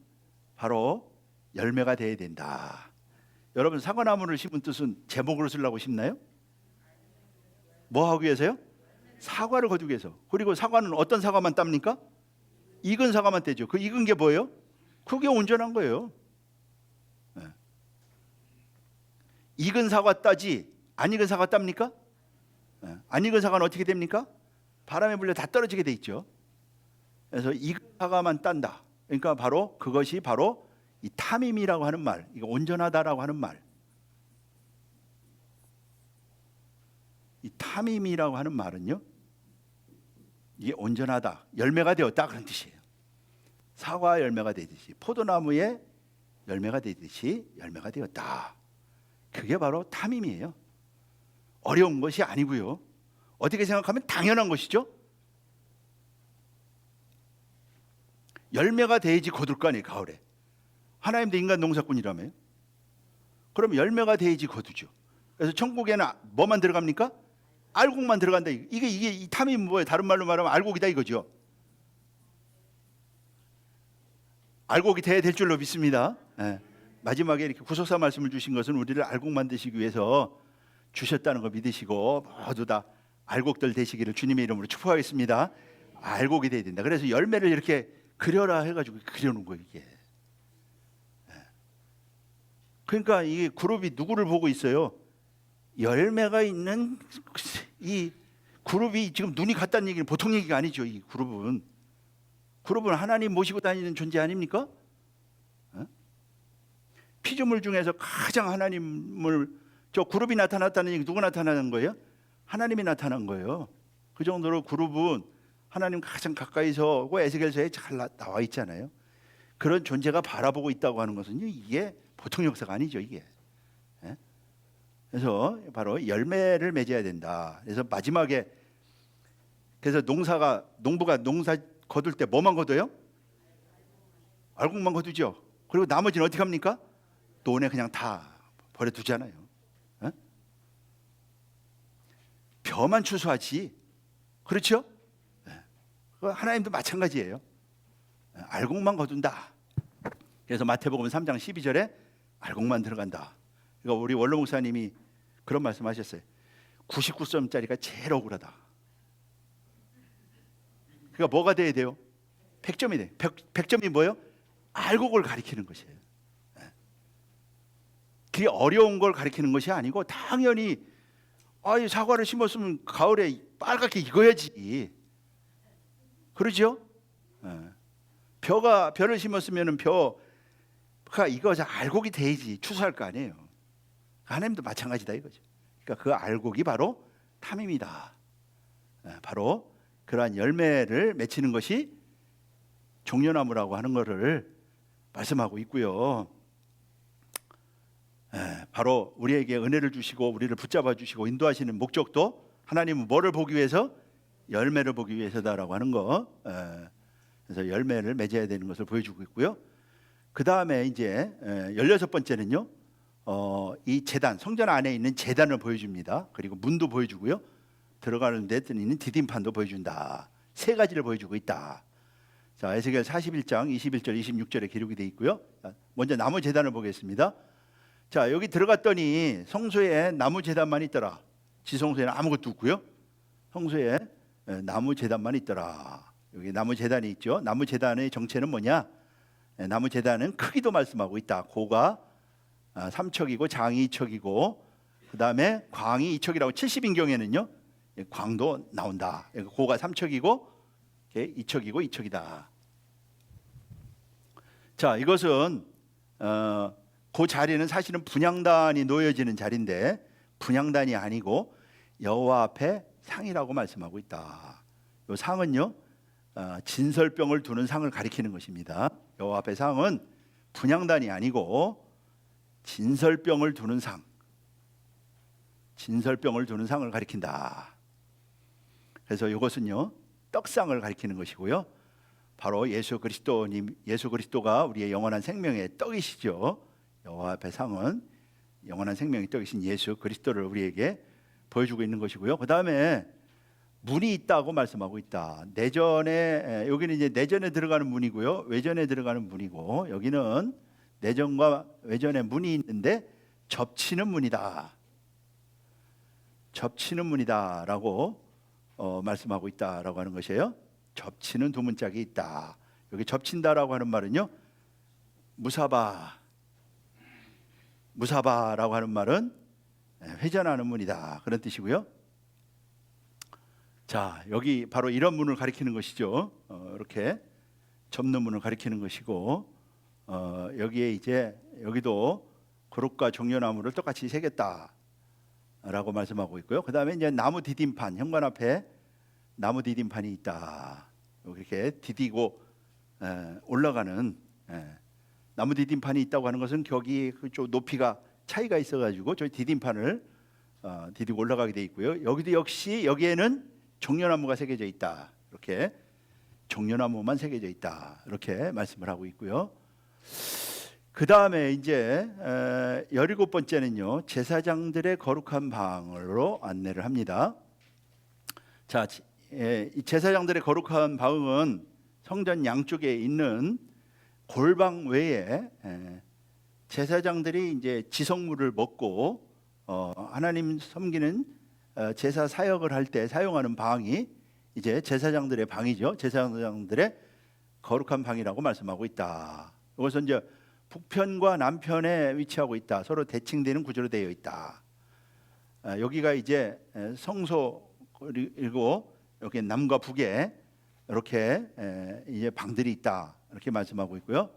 바로 열매가 돼야 된다. 여러분, 사과나무를 심은 뜻은 제목으로 쓰려고 심나요? 뭐 하기 위해서요? 사과를 거두기 위해서. 그리고 사과는 어떤 사과만 땁니까? 익은 사과만 떼죠. 그 익은 게 뭐예요? 그게 온전한 거예요. 익은 사과 따지 안 익은 사과 땁니까? 안 익은 사과는 어떻게 됩니까? 바람에 불려 다 떨어지게 돼 있죠. 그래서 익은 사과만 딴다. 그러니까 바로 그것이 바로 이 탐임이라고 하는 말, 이거 온전하다라고 하는 말, 이 탐임이라고 하는 말은요, 이게 온전하다, 열매가 되었다 그런 뜻이에요. 사과 열매가 되듯이, 포도나무에 열매가 되듯이 열매가 되었다. 그게 바로 탐임이에요. 어려운 것이 아니고요, 어떻게 생각하면 당연한 것이죠. 열매가 돼야지 거둘 거 아니에요. 가을에 하나님도 인간 농사꾼이라며요. 그럼 열매가 돼야지 거두죠. 그래서 천국에는 뭐만 들어갑니까? 알곡만 들어간다. 이게 이 탐이 뭐예요? 다른 말로 말하면 알곡이다 이거죠. 알곡이 돼야 될 줄로 믿습니다. 마지막에 이렇게 구속사 말씀을 주신 것은 우리를 알곡 만드시기 위해서 주셨다는 거 믿으시고 모두 다 알곡들 되시기를 주님의 이름으로 축복하겠습니다. 알곡이 돼야 된다. 그래서 열매를 이렇게 그려라 해가지고 그려놓은 거예요, 이게. 그러니까 이 그룹이 누구를 보고 있어요? 열매가 있는 이 그룹이 지금 눈이 같다는 얘기는 보통 얘기가 아니죠. 이 그룹은 하나님 모시고 다니는 존재 아닙니까? 피조물 중에서 가장 하나님을, 저 그룹이 나타났다는 얘기 누가 나타나는 거예요? 하나님이 나타난 거예요. 그 정도로 그룹은 하나님 가장 가까이서 오고 에스겔서에 잘 나와 있잖아요. 그런 존재가 바라보고 있다고 하는 것은 이게 보통 역사가 아니죠, 이게. 그래서 바로 열매를 맺어야 된다. 그래서 마지막에, 그래서 농부가 농사 거둘 때 뭐만 거둬요? 알곡만 거두죠. 그리고 나머지는 어떻게 합니까? 논에 그냥 다 버려두잖아요. 벼만 추수하지. 그렇죠? 하나님도 마찬가지예요. 알곡만 거둔다. 그래서 마태복음 3장 12절에 알곡만 들어간다. 그러니까 우리 원로 목사님이 그런 말씀하셨어요. 99점짜리가 제일 억울하다. 그러니까 뭐가 돼야 돼요? 100점이 돼. 100점이 뭐예요? 알곡을 가리키는 것이에요. 그게 어려운 걸 가리키는 것이 아니고, 당연히 이 사과를 심었으면 가을에 빨갛게 익어야지. 그러죠? 벼를 심었으면 벼가 익어서 알곡이 돼야지 추수할 거 아니에요. 하나님도 마찬가지다 이거죠. 그러니까 그 알곡이 바로 탐임이다. 바로 그러한 열매를 맺히는 것이 종려나무라고 하는 것을 말씀하고 있고요. 바로 우리에게 은혜를 주시고 우리를 붙잡아 주시고 인도하시는 목적도 하나님은 뭐를 보기 위해서? 열매를 보기 위해서다라고 하는 거. 그래서 열매를 맺어야 되는 것을 보여주고 있고요. 그 다음에 이제 16번째는요, 이 제단, 성전 안에 있는 제단을 보여줍니다. 그리고 문도 보여주고요, 들어가는 데 있는 디딤판도 보여준다. 세 가지를 보여주고 있다. 자, 에스겔 41장 21절 26절에 기록이 되어 있고요. 먼저 나무 제단을 보겠습니다. 자, 여기 들어갔더니 성소에 나무 제단만 있더라. 지성소에는 아무것도 없고요. 성소에 나무 제단만 있더라. 여기 나무 제단이 있죠. 나무 제단의 정체는 뭐냐? 나무 제단은 크기도 말씀하고 있다. 고가 3척이고 장이 2척이고 그다음에 광이 2척이라고 70인경에는요 광도 나온다. 고가 3척이고 2척이고 2척이다. 자, 이것은 그 자리는 사실은 분향단이 놓여지는 자리인데 분향단이 아니고 여호와 앞에 상이라고 말씀하고 있다. 이 상은요 진설병을 두는 상을 가리키는 것입니다. 여호와 앞에 상은 분향단이 아니고 진설병을 두는 상, 진설병을 두는 상을 가리킨다. 그래서 이것은요 떡상을 가리키는 것이고요. 바로 예수 그리스도가 우리의 영원한 생명의 떡이시죠. 여호와 앞에 상은 영원한 생명의 떡이신 예수 그리스도를 우리에게 보여주고 있는 것이고요. 그 다음에 문이 있다고 말씀하고 있다. 내전에 여기는 이제 내전에 들어가는 문이고요, 외전에 들어가는 문이고 여기는 내전과 외전에 문이 있는데 접치는 문이다. 접치는 문이다라고 말씀하고 있다라고 하는 것이에요. 접치는 두 문짝이 있다. 여기 접친다라고 하는 말은요 무사바라고 하는 말은 회전하는 문이다 그런 뜻이고요. 자, 여기 바로 이런 문을 가리키는 것이죠. 이렇게 접는 문을 가리키는 것이고 여기에 이제 여기도 거룩과 종려나무를 똑같이 새겼다라고 말씀하고 있고요. 그 다음에 이제 나무 디딤판, 현관 앞에 나무 디딤판이 있다. 이렇게 디디고 올라가는 나무 디딤판이 있다고 하는 것은 격이 그쪽 높이가 차이가 있어가지고 저 디딤판을 디디고 올라가게 돼 있고요. 여기도 역시 여기에는 종려나무가 새겨져 있다. 이렇게 종려나무만 새겨져 있다. 이렇게 말씀을 하고 있고요. 그 다음에 이제 17번째는요 제사장들의 거룩한 방으로 안내를 합니다. 자, 이 제사장들의 거룩한 방은 성전 양쪽에 있는 골방 외에 제사장들이 이제 지성물을 먹고 하나님 섬기는 제사 사역을 할 때 사용하는 방이 이제 제사장들의 방이죠. 제사장들의 거룩한 방이라고 말씀하고 있다. 이것은 이제 북편과 남편에 위치하고 있다. 서로 대칭되는 구조로 되어 있다. 여기가 이제 성소이고 여기 남과 북에 이렇게 이제 방들이 있다. 이렇게 말씀하고 있고요.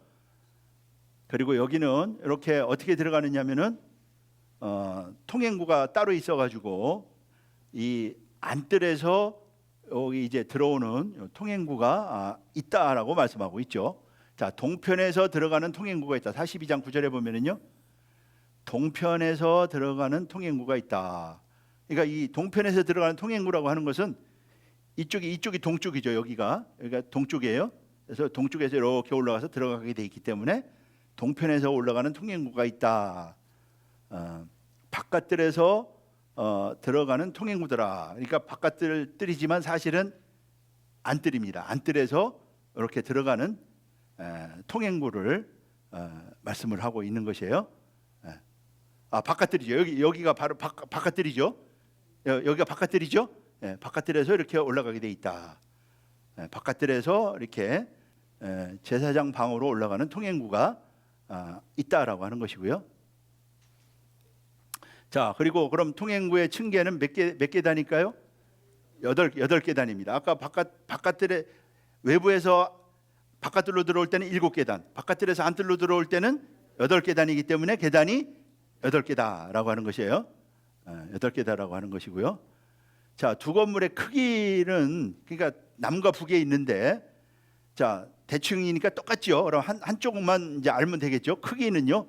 그리고 여기는 이렇게 어떻게 들어가느냐면은 통행구가 따로 있어가지고 이 안뜰에서 여기 이제 들어오는 통행구가 있다라고 말씀하고 있죠. 자, 동편에서 들어가는 통행구가 있다. 42장 9절에 보면은요, 동편에서 들어가는 통행구가 있다. 그러니까 이 동편에서 들어가는 통행구라고 하는 것은 이쪽이 동쪽이죠. 여기가 동쪽이에요. 그래서 동쪽에서 이렇게 올라가서 들어가게 돼 있기 때문에 동편에서 올라가는 통행구가 있다. 바깥들에서 들어가는 통행구더라. 그러니까 바깥들이지만 사실은 안뜰입니다. 안뜰에서 이렇게 들어가는 통행구를 말씀을 하고 있는 것이에요. 바깥들이죠. 여기가 바로 바깥들이죠. 여기가 바깥들이죠. 바깥들에서 이렇게 올라가게 돼 있다. 바깥들에서 이렇게 제사장 방으로 올라가는 통행구가 있다라고 하는 것이고요. 자, 그리고 그럼 통행구의 층계는 몇 계단일까요? 8계단입니다. 아까 바깥들의 외부에서 바깥들로 들어올 때는 7계단, 바깥들에서 안뜰로 들어올 때는 8계단이기 때문에 계단이 8개다라고 하는 것이에요. 8개다라고 하는 것이고요. 자, 두 건물의 크기는 그러니까 남과 북에 있는데, 자, 대충이니까 똑같죠. 그럼 한쪽만 이제 알면 되겠죠. 크기는요,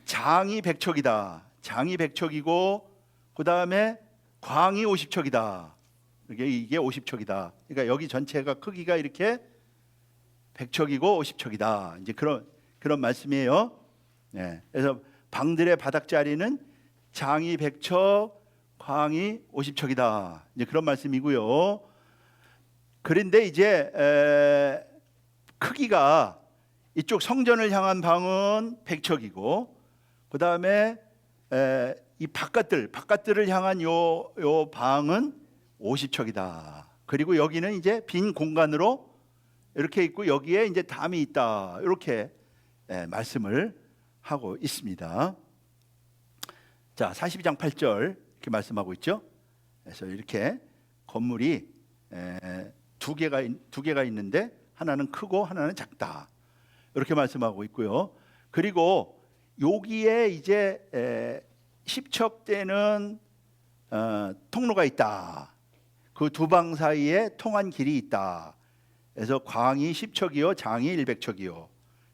장이 100척이다. 장이 100척이고 그 다음에 광이 50척이다. 이게 50척이다. 그러니까 여기 전체가 크기가 이렇게 100척이고 50척이다. 이제 그런 말씀이에요. 그래서 방들의 바닥자리는 장이 100척, 광이 50척이다. 이제 그런 말씀이고요. 그런데 이제 크기가 이쪽 성전을 향한 방은 100척이고 그 다음에 이 바깥들을 향한 요 방은 50척이다. 그리고 여기는 이제 빈 공간으로 이렇게 있고 여기에 이제 담이 있다. 이렇게 말씀을 하고 있습니다. 자, 42장 8절 이렇게 말씀하고 있죠. 그래서 이렇게 건물이 두 개가 있는데 하나는 크고 하나는 작다. 이렇게 말씀하고 있고요. 그리고 여기에 이제 10척되는 통로가 있다. 그 두 방 사이에 통한 길이 있다. 그래서 광이 10척이요 장이 100척이요.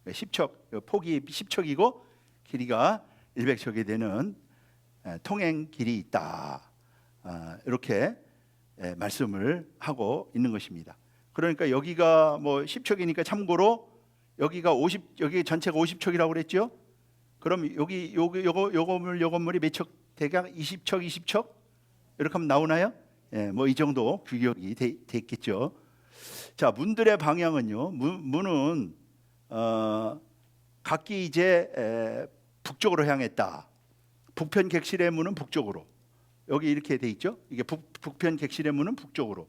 10척 폭이 10척이고 길이가 100척이 되는 통행 길이 있다. 이렇게 말씀을 하고 있는 것입니다. 그러니까 여기가 뭐 10척이니까 참고로 여기가 여기 전체가 50척이라고 그랬죠. 그럼 요 건물이 몇 척? 대략 20척 이렇게 하면 나오나요? 뭐 이 정도 규격이 돼 있겠죠. 자, 문들의 방향은요. 문은 각기 이제 북쪽으로 향했다. 북편 객실의 문은 북쪽으로. 여기 이렇게 돼 있죠. 이게 북편 객실의 문은 북쪽으로,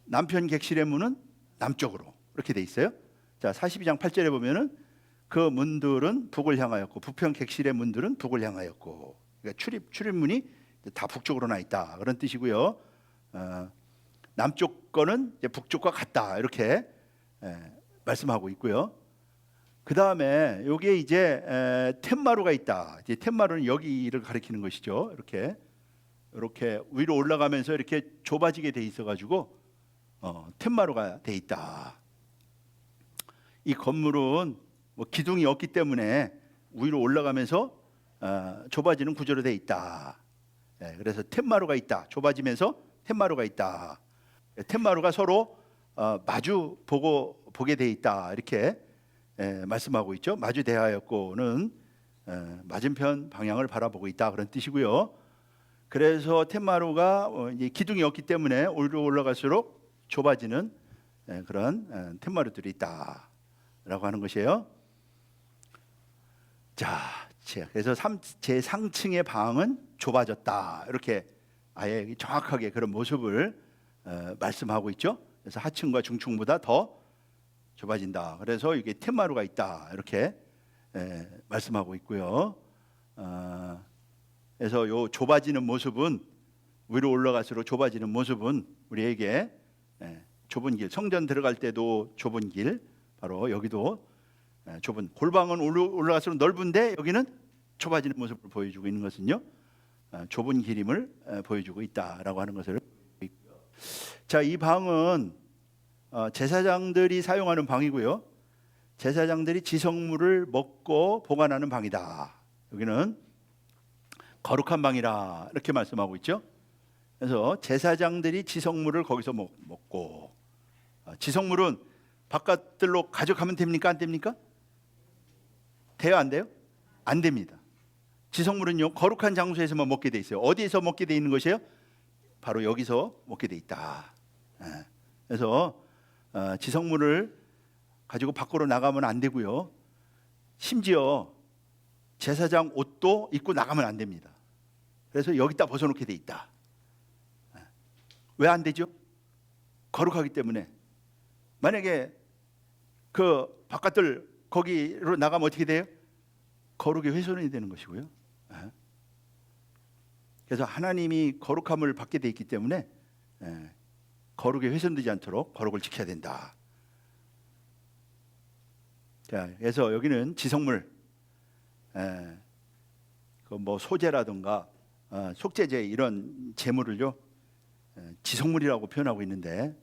남편 객실의 문은 남쪽으로 이렇게 돼 있어요. 자, 42장 8절에 보면은 그 문들은 북을 향하였고 북편 객실의 문들은 북을 향하였고, 그러니까 출입문이 다 북쪽으로 나 있다 그런 뜻이고요. 남쪽 거는 이제 북쪽과 같다 이렇게 말씀하고 있고요. 그 다음에 여기에 이제 텐마루가 있다. 이제 텐마루는 여기를 가리키는 것이죠. 이렇게 위로 올라가면서 이렇게 좁아지게 돼 있어가지고 텐마루가 돼 있다. 이 건물은 뭐 기둥이 없기 때문에 위로 올라가면서 좁아지는 구조로 돼 있다. 그래서 텐마루가 있다. 좁아지면서 텐마루가 있다. 텐마루가 서로 마주 보게 돼 있다. 이렇게 말씀하고 있죠. 마주 대하였고는 맞은편 방향을 바라보고 있다 그런 뜻이고요. 그래서 텐마루가 이제 기둥이 없기 때문에 위로 올라갈수록 좁아지는 그런 텐마루들이 있다라고 하는 것이에요. 자, 그래서 제 상층의 방은 좁아졌다. 이렇게 아예 정확하게 그런 모습을 말씀하고 있죠. 그래서 하층과 중층보다 더 좁아진다. 그래서 이게 텐마루가 있다. 이렇게 말씀하고 있고요. 그래서 요 좁아지는 모습은, 위로 올라갈수록 좁아지는 모습은 우리에게 좁은 길, 성전 들어갈 때도 좁은 길, 바로 여기도 좁은, 골방은 올라갈수록 넓은데 여기는 좁아지는 모습을 보여주고 있는 것은요, 좁은 길임을 보여주고 있다라고 하는 것을 있고요. 자, 이 방은 제사장들이 사용하는 방이고요. 제사장들이 지성물을 먹고 보관하는 방이다. 여기는 거룩한 방이라 이렇게 말씀하고 있죠. 그래서 제사장들이 지성물을 거기서 먹고, 지성물은 바깥들로 가져가면 됩니까? 안 됩니까? 돼요? 안 돼요? 안 됩니다. 지성물은요, 거룩한 장소에서만 먹게 돼 있어요. 어디에서 먹게 돼 있는 것이에요? 바로 여기서 먹게 돼 있다. 그래서 지성물을 가지고 밖으로 나가면 안 되고요. 심지어 제사장 옷도 입고 나가면 안 됩니다. 그래서 여기다 벗어놓게 돼 있다. 왜 안 되죠? 거룩하기 때문에. 만약에 그 바깥들 거기로 나가면 어떻게 돼요? 거룩이 훼손이 되는 것이고요. 그래서 하나님이 거룩함을 받게 돼 있기 때문에 거룩이 훼손되지 않도록 거룩을 지켜야 된다. 자, 그래서 여기는 지성물, 그 뭐 소재라든가 속죄제 이런 제물을요, 지성물이라고 표현하고 있는데,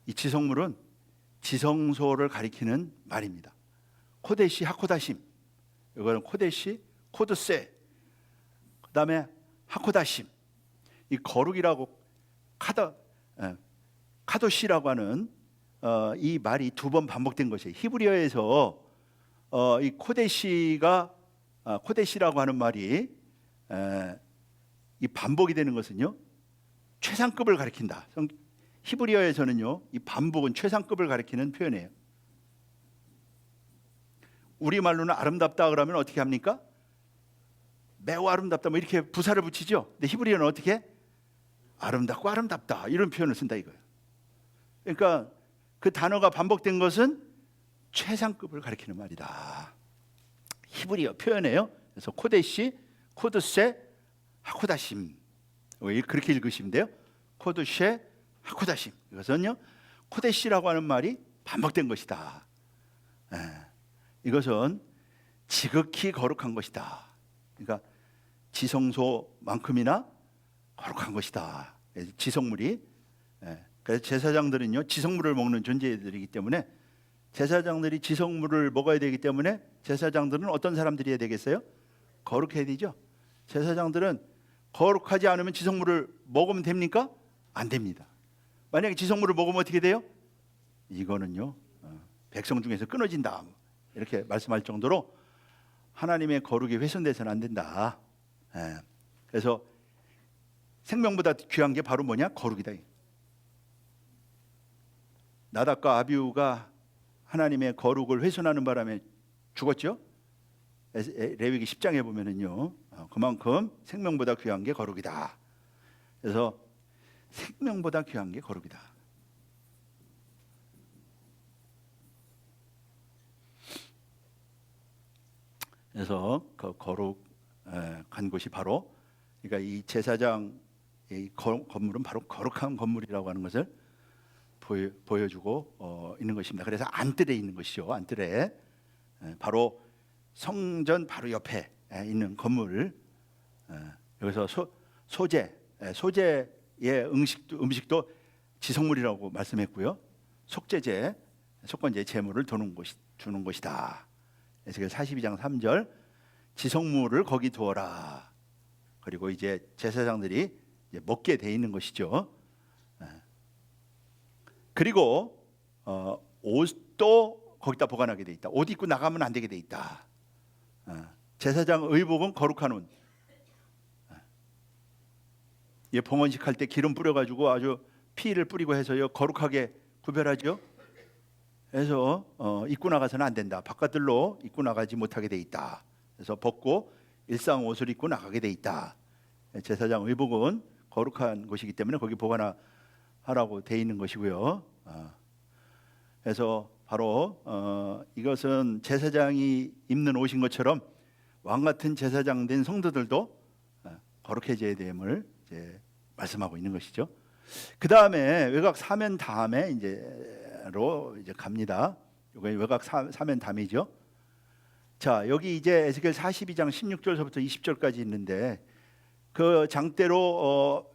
이 지성물은 지성소를 가리키는 말입니다. 코데시, 하코다심, 이거는 코데시, 코드세, 그 다음에 하코다심. 이 거룩이라고 카도시라고 하는 이 말이 두 번 반복된 것이에요. 히브리어에서 이 코데시라고 하는 말이 이 반복이 되는 것은요, 최상급을 가리킨다. 히브리어에서는요, 이 반복은 최상급을 가리키는 표현이에요. 우리말로는 아름답다 그러면 어떻게 합니까? 매우 아름답다 뭐 이렇게 부사를 붙이죠. 근데 히브리어는 어떻게? 아름답고 아름답다 이런 표현을 쓴다 이거예요. 그러니까 그 단어가 반복된 것은 최상급을 가리키는 말이다. 히브리어 표현이에요. 그래서 코데시, 코드세, 하코다심. 그렇게 읽으시면 돼요. 코드쉐, 하코다심. 이것은요, 코데시라고 하는 말이 반복된 것이다. 이것은 지극히 거룩한 것이다. 그러니까 지성소만큼이나 거룩한 것이다. 지성물이. 그래서 제사장들은요, 지성물을 먹는 존재들이기 때문에, 제사장들이 지성물을 먹어야 되기 때문에 제사장들은 어떤 사람들이어야 되겠어요? 거룩해야 되죠. 제사장들은 거룩하지 않으면 지성물을 먹으면 됩니까? 안 됩니다. 만약에 지성물을 먹으면 어떻게 돼요? 이거는요, 백성 중에서 끊어진다, 이렇게 말씀할 정도로 하나님의 거룩이 훼손돼서는 안 된다. 그래서 생명보다 귀한 게 바로 뭐냐? 거룩이다. 나답과 아비후가 하나님의 거룩을 훼손하는 바람에 죽었죠. 레위기 10장에 보면은요, 그만큼 생명보다 귀한 게 거룩이다. 그래서 생명보다 귀한 게 거룩이다. 그래서 그 거룩한 곳이 바로, 그러니까 이 제사장 이 건물은 바로 거룩한 건물이라고 하는 것을 보여주고 있는 것입니다. 그래서 안뜰에 있는 것이죠. 안뜰에 바로 성전 바로 옆에 있는 건물. 여기서 소제의 음식도 지성물이라고 말씀했고요. 속건제 제물을 주는 것이다. 에스겔 42장 3절, 지성물을 거기 두어라. 그리고 이제 제사장들이 이제 먹게 돼 있는 것이죠. 그리고 옷도 거기다 보관하게 돼 있다. 옷 입고 나가면 안 되게 돼 있다. 제사장 의복은 거룩한 옷. 봉헌식 할 때 기름 뿌려가지고 아주 피를 뿌리고 해서요, 거룩하게 구별하죠. 그래서 입고 나가서는 안 된다. 바깥들로 입고 나가지 못하게 돼 있다. 그래서 벗고 일상 옷을 입고 나가게 돼 있다. 제사장 의복은 거룩한 곳이기 때문에 거기 보관하라고 돼 있는 것이고요. 그래서 바로 이것은 제사장이 입는 옷인 것처럼 왕 같은 제사장 된 성도들도 거룩해져야 됨을 이제 말씀하고 있는 것이죠. 그 다음에 외곽 사면 다음에 이제로 갑니다. 이게 외곽 사면 담이죠. 자, 여기 이제 에스겔 42장 16절서부터 20절까지 있는데, 그 장대로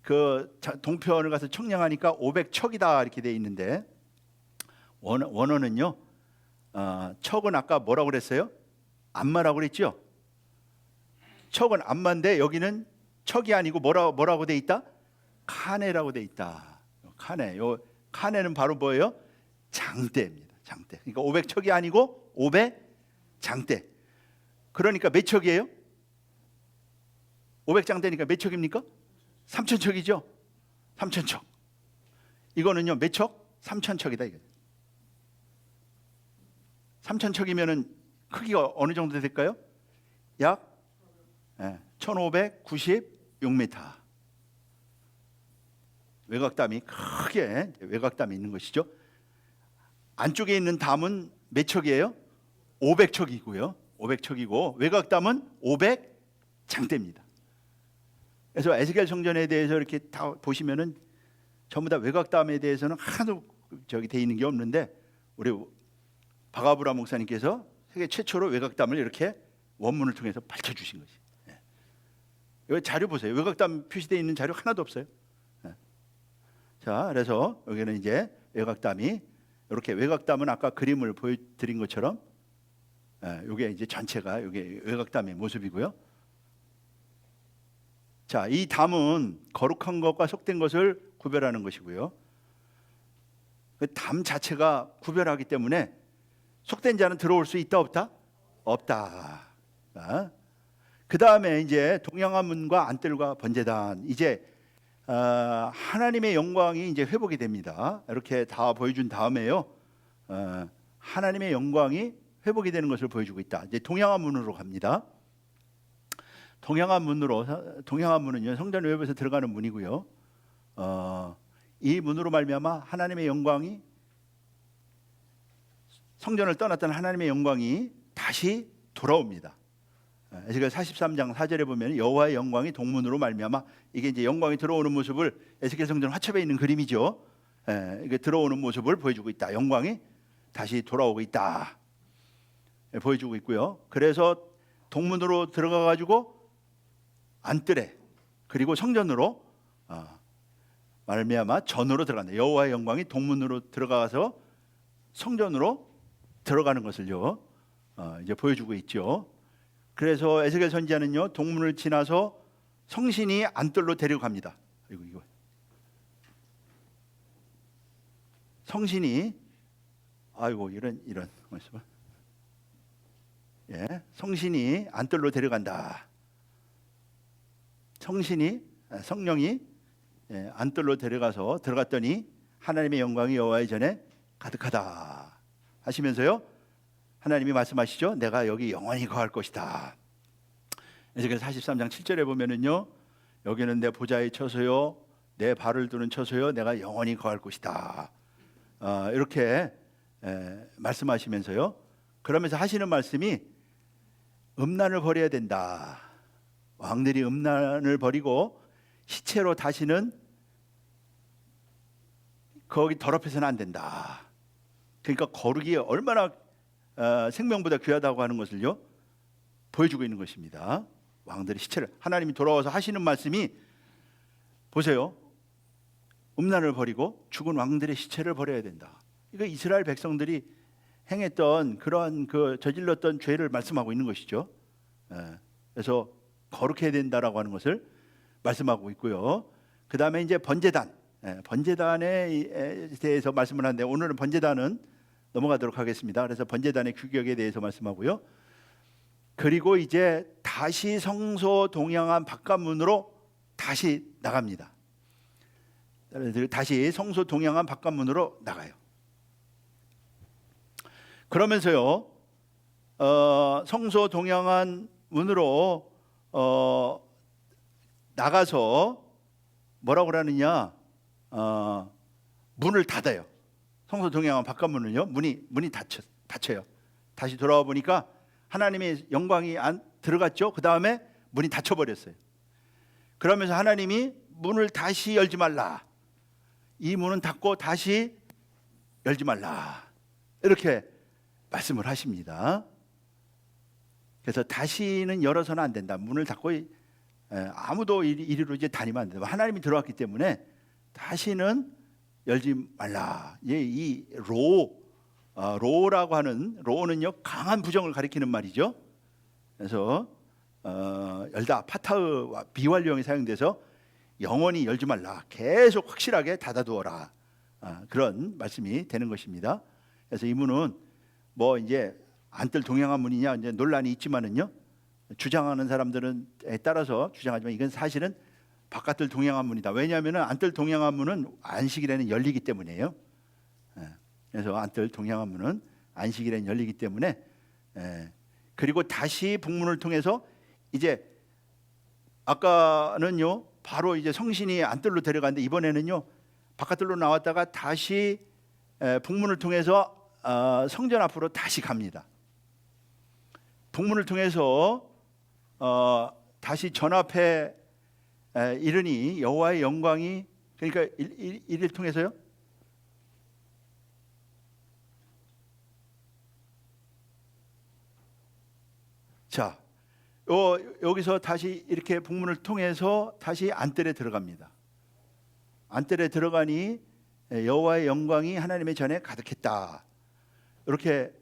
그 동편을 가서 청량하니까 500척이다 이렇게 돼 있는데, 원어는요, 척은 아까 뭐라고 그랬어요? 안마라고 그랬죠. 척은 안마인데 여기는 척이 아니고 뭐라고 돼 있다? 카네라고 돼 있다. 카네. 요 카네는 바로 뭐예요? 장대입니다. 장대. 그러니까 500척이 아니고 500장대. 그러니까 몇 척이에요? 500장대니까 몇 척입니까? 3,000척이죠. 3,000척. 이거는요, 몇 척? 3,000척이다 이거. 3,000척이면은 크기가 어느 정도 될까요? 약 1,596m. 외곽담이 크게 외곽담이 있는 것이죠. 안쪽에 있는 담은 몇 척이에요? 500척이고요. 500척이고 외곽담은 500장대입니다. 그래서 에스겔 성전에 대해서 이렇게 다 보시면은 전부 다 외곽담에 대해서는 하나도 돼 있는 게 없는데, 우리 바가브라 목사님께서 세계 최초로 외곽담을 이렇게 원문을 통해서 밝혀주신 것이. 여기 자료 보세요. 외곽담 표시되어 있는 자료 하나도 없어요. 자, 그래서 여기는 이제 외곽담이 이렇게, 외곽담은 아까 그림을 보여드린 것처럼 이게 이제 전체가 이게 외곽담의 모습이고요. 자, 이 담은 거룩한 것과 속된 것을 구별하는 것이고요. 그 담 자체가 구별하기 때문에 속된 자는 들어올 수 있다 없다? 없다. 그 다음에 이제 동양한 문과 안뜰과 번제단, 이제 하나님의 영광이 이제 회복이 됩니다. 이렇게 다 보여준 다음에요, 하나님의 영광이 회복이 되는 것을 보여주고 있다. 이제 동양한 문으로 갑니다. 동양한 문은요, 성전 외부에서 들어가는 문이고요. 이 문으로 말미암아 하나님의 영광이, 성전을 떠났던 하나님의 영광이 다시 돌아옵니다. 에스겔 43장 4절에 보면 여호와의 영광이 동문으로 말미암아, 이게 이제 영광이 들어오는 모습을 에스겔 성전 화첩에 있는 그림이죠. 이게 들어오는 모습을 보여주고 있다. 영광이 다시 돌아오고 있다. 보여주고 있고요. 그래서 동문으로 들어가 가지고 안뜰에 그리고 성전으로 말미암아 전으로 들어간다. 여호와의 영광이 동문으로 들어가서 성전으로 들어가는 것을요 이제 보여주고 있죠. 그래서 에스겔 선지자는요 동문을 지나서 성신이 안뜰로 데려갑니다. 이거 성신이 이런 성신이 안뜰로 데려간다. 성령이 안뜰로 들어갔더니 하나님의 영광이 여호와의 전에 가득하다 하시면서요 하나님이 말씀하시죠. 내가 여기 영원히 거할 것이다. 에스겔 43장 7절에 보면은요 여기는 내 보좌의 처소요 내 발을 두는 처소요 내가 영원히 거할 것이다. 이렇게 말씀하시면서요 그러면서 하시는 말씀이 음란을 버려야 된다. 왕들이 음란을 버리고 시체로 다시는 거기 더럽혀서는 안 된다. 그러니까 거룩이 얼마나 생명보다 귀하다고 하는 것을요 보여주고 있는 것입니다. 왕들의 시체를 하나님이 돌아와서 하시는 말씀이 보세요. 음란을 버리고 죽은 왕들의 시체를 버려야 된다. 이거 이스라엘 백성들이 행했던 그러한 저질렀던 죄를 말씀하고 있는 것이죠. 그래서 거룩해야 된다라고 하는 것을 말씀하고 있고요. 그 다음에 이제 번제단에 대해서 말씀을 하는데 오늘은 번제단은 넘어가도록 하겠습니다. 그래서 번제단의 규격에 대해서 말씀하고요. 그리고 이제 다시 성소 동양한 바깥문으로 다시 나갑니다. 다시 성소 동양한 바깥문으로 나가요. 그러면서요 성소 동양한 문으로 나가서 뭐라고 그러느냐 문을 닫아요. 성소 동양한 바깥문을요 문이 닫혀요. 다시 돌아와 보니까 하나님의 영광이 안 들어갔죠. 그 다음에 문이 닫혀버렸어요. 그러면서 하나님이 문을 다시 열지 말라. 이 문은 닫고 다시 열지 말라. 이렇게 말씀을 하십니다. 그래서 다시는 열어서는 안 된다. 문을 닫고 아무도 이리로 이제 다니면 안 된다. 하나님이 들어왔기 때문에 다시는 열지 말라. 이 로라고 하는 로는요 강한 부정을 가리키는 말이죠. 그래서 열다 파타흐와 비완료형이 사용돼서 영원히 열지 말라. 계속 확실하게 닫아두어라. 그런 말씀이 되는 것입니다. 그래서 이 문은 뭐 이제 안뜰 동양한 문이냐 이제 논란이 있지만은요 주장하는 사람들은 따라서 주장하지만 이건 사실은 바깥뜰 동양한 문이다. 왜냐하면 안뜰 동양한 문은 안식일에는 열리기 때문이에요. 그래서 안뜰 동양한 문은 안식일에는 열리기 때문에 그리고 다시 북문을 통해서 이제 아까는요 바로 이제 성신이 안뜰로 데려갔는데 이번에는요 바깥뜰로 나왔다가 다시 북문을 통해서 성전 앞으로 다시 갑니다. 북문을 통해서 다시 전 앞에 이르니 여호와의 영광이 그러니까 이를 통해서요. 자, 여기서 다시 이렇게 북문을 통해서 다시 안뜰에 들어갑니다. 안뜰에 들어가니 여호와의 영광이 하나님의 전에 가득했다. 이렇게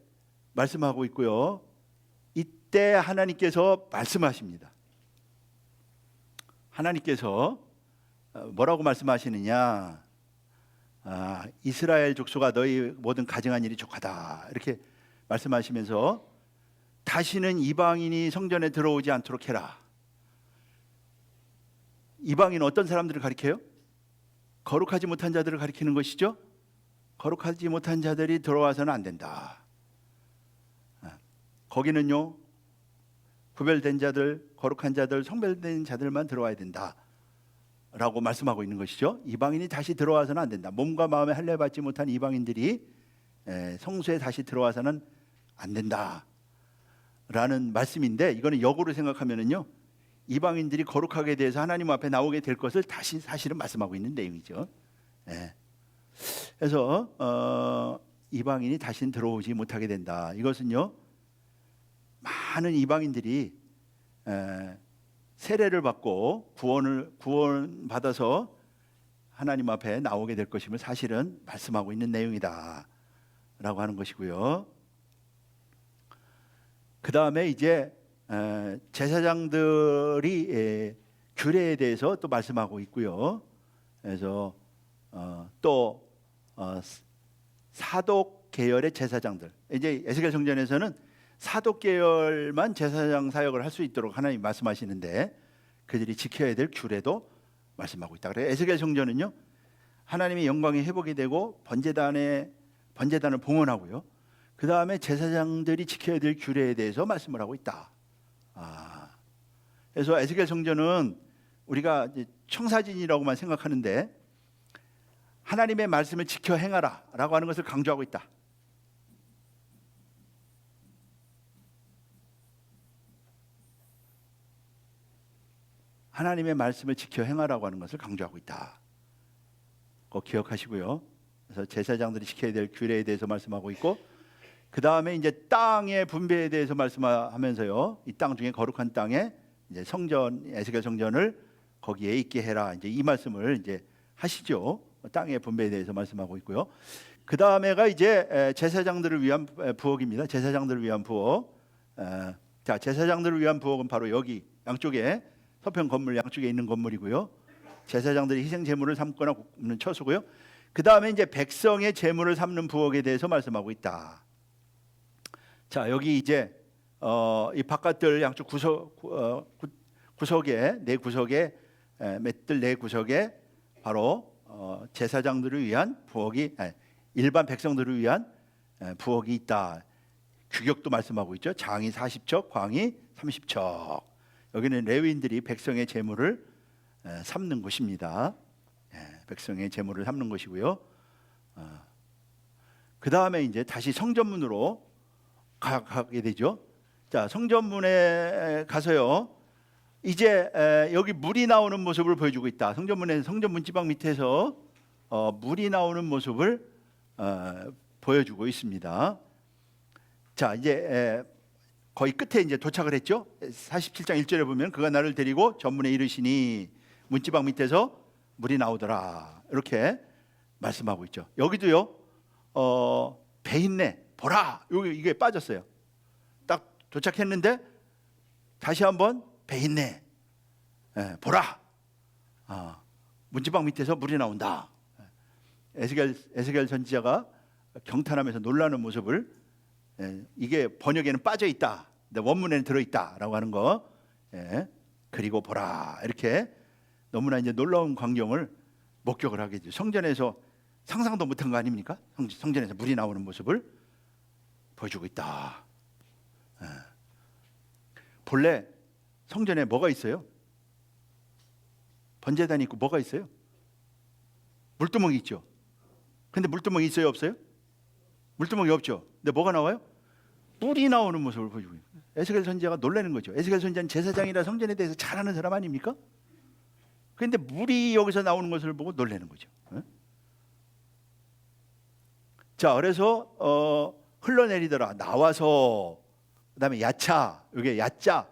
말씀하고 있고요. 이때 하나님께서 말씀하십니다. 하나님께서 뭐라고 말씀하시느냐? 이스라엘 족속아 너희 모든 가증한 일이 족하다. 이렇게 말씀하시면서 다시는 이방인이 성전에 들어오지 않도록 해라. 이방인은 어떤 사람들을 가리켜요? 거룩하지 못한 자들을 가리키는 것이죠. 거룩하지 못한 자들이 들어와서는 안 된다. 거기는요 구별된 자들, 거룩한 자들, 성별된 자들만 들어와야 된다 라고 말씀하고 있는 것이죠. 이방인이 다시 들어와서는 안 된다. 몸과 마음에 할례 받지 못한 이방인들이 성소에 다시 들어와서는 안 된다 라는 말씀인데, 이거는 역으로 생각하면은요, 이방인들이 거룩하게 대해서 하나님 앞에 나오게 될 것을 다시 사실은 말씀하고 있는 내용이죠. 예. 그래서 이방인이 다시는 들어오지 못하게 된다. 이것은요, 많은 이방인들이 세례를 받고 구원 받아서 하나님 앞에 나오게 될 것임을 사실은 말씀하고 있는 내용이다라고 하는 것이고요. 그 다음에 이제 제사장들이 규례에 대해서 또 말씀하고 있고요. 그래서 또 사독 계열의 제사장들, 이제 에스겔 성전에서는 사독 계열만 제사장 사역을 할 수 있도록 하나님 말씀하시는데, 그들이 지켜야 될 규례도 말씀하고 있다. 그래서 에스겔 성전은요, 하나님의 영광이 회복이 되고 번제단을 봉헌하고요, 그 다음에 제사장들이 지켜야 될 규례에 대해서 말씀을 하고 있다. 그래서 에스겔 성전은 우리가 이제 청사진이라고만 생각하는데, 하나님의 말씀을 지켜 행하라 라고 하는 것을 강조하고 있다. 하나님의 말씀을 지켜 행하라고 하는 것을 강조하고 있다. 꼭 기억하시고요. 그래서 제사장들이 지켜야 될 규례에 대해서 말씀하고 있고, 그 다음에 이제 땅의 분배에 대해서 말씀하면서요, 이 땅 중에 거룩한 땅에 이제 성전, 에스겔 성전을 거기에 있게 해라, 이제 이 말씀을 이제 하시죠. 땅의 분배에 대해서 말씀하고 있고요. 그 다음에가 이제 제사장들을 위한 부엌입니다. 제사장들을 위한 부엌. 자, 제사장들을 위한 부엌은 바로 여기 양쪽에 서평 건물 양쪽에 있는 건물이고요. 제사장들이 희생 제물을 삼거나 굽는 처소고요. 그 다음에 이제 백성의 제물을 삼는 부엌에 대해서 말씀하고 있다. 자, 여기 이제 이 바깥들 양쪽 구석에 네 구석에 맷들 네 구석에 바로 제사장들을 위한 부엌이, 일반 백성들을 위한 부엌이 있다. 규격도 말씀하고 있죠. 장이 40척, 광이 30척. 여기는 레위인들이 백성의 제물을 삼는 곳입니다. 백성의 제물을 삼는 것이고요. 그 다음에 이제 다시 성전문으로 가게 되죠. 자, 성전문에 가서요, 이제 여기 물이 나오는 모습을 보여주고 있다. 성전문에서 성전 문지방 밑에서 물이 나오는 모습을 보여주고 있습니다. 자, 이제 거의 끝에 이제 도착을 했죠. 47장 1절에 보면 그가 나를 데리고 전문에 이르시니 문지방 밑에서 물이 나오더라, 이렇게 말씀하고 있죠. 여기도요, 베인네 보라, 이게 빠졌어요. 딱 도착했는데 다시 한번 베인네 보라, 문지방 밑에서 물이 나온다. 에스겔 선지자가 경탄하면서 놀라는 모습을, 이게 번역에는 빠져 있다, 근데 원문에는 들어 있다라고 하는 거, 그리고 보라, 이렇게 너무나 이제 놀라운 광경을 목격을 하게 되죠. 성전에서 상상도 못한 거 아닙니까? 성전에서 물이 나오는 모습을 보여주고 있다. 본래 성전에 뭐가 있어요? 번제단이 있고 뭐가 있어요? 물두멍이 있죠. 근데 물두멍이 있어요, 없어요? 물두멍이 없죠. 근데 뭐가 나와요? 물이 나오는 모습을 보여주고 있어요. 에스겔 선지자가 놀라는 거죠. 에스겔 선지자는 제사장이라 성전에 대해서 잘 아는 사람 아닙니까? 그런데 물이 여기서 나오는 것을 보고 놀라는 거죠. 자, 그래서 흘러내리더라, 나와서, 그 다음에 야차, 이게 야차,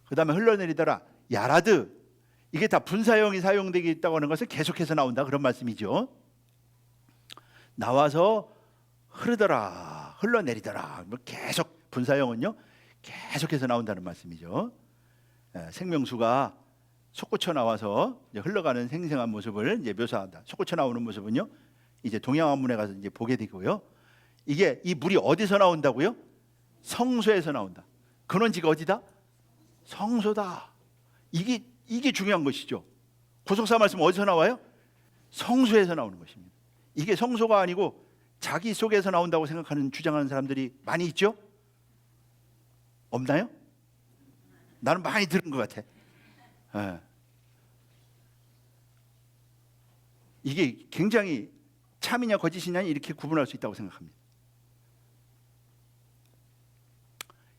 그 다음에 흘러내리더라, 야라드. 이게 다 분사형이 사용되고 있다고 하는 것을 계속해서 나온다, 그런 말씀이죠. 나와서 흐르더라, 흘러내리더라, 계속 분사형은요 계속해서 나온다는 말씀이죠. 생명수가 솟구쳐 나와서 이제 흘러가는 생생한 모습을 이제 묘사한다. 솟구쳐 나오는 모습은요, 이제 동양안문에 가서 이제 보게 되고요. 이게 이 물이 어디서 나온다고요? 성소에서 나온다. 근원지가 어디다? 성소다. 이게 중요한 것이죠. 구속사 말씀 어디서 나와요? 성소에서 나오는 것입니다. 이게 성소가 아니고 자기 속에서 나온다고 생각하는, 주장하는 사람들이 많이 있죠? 없나요? 나는 많이 들은 것 같아. 이게 굉장히 참이냐 거짓이냐 이렇게 구분할 수 있다고 생각합니다.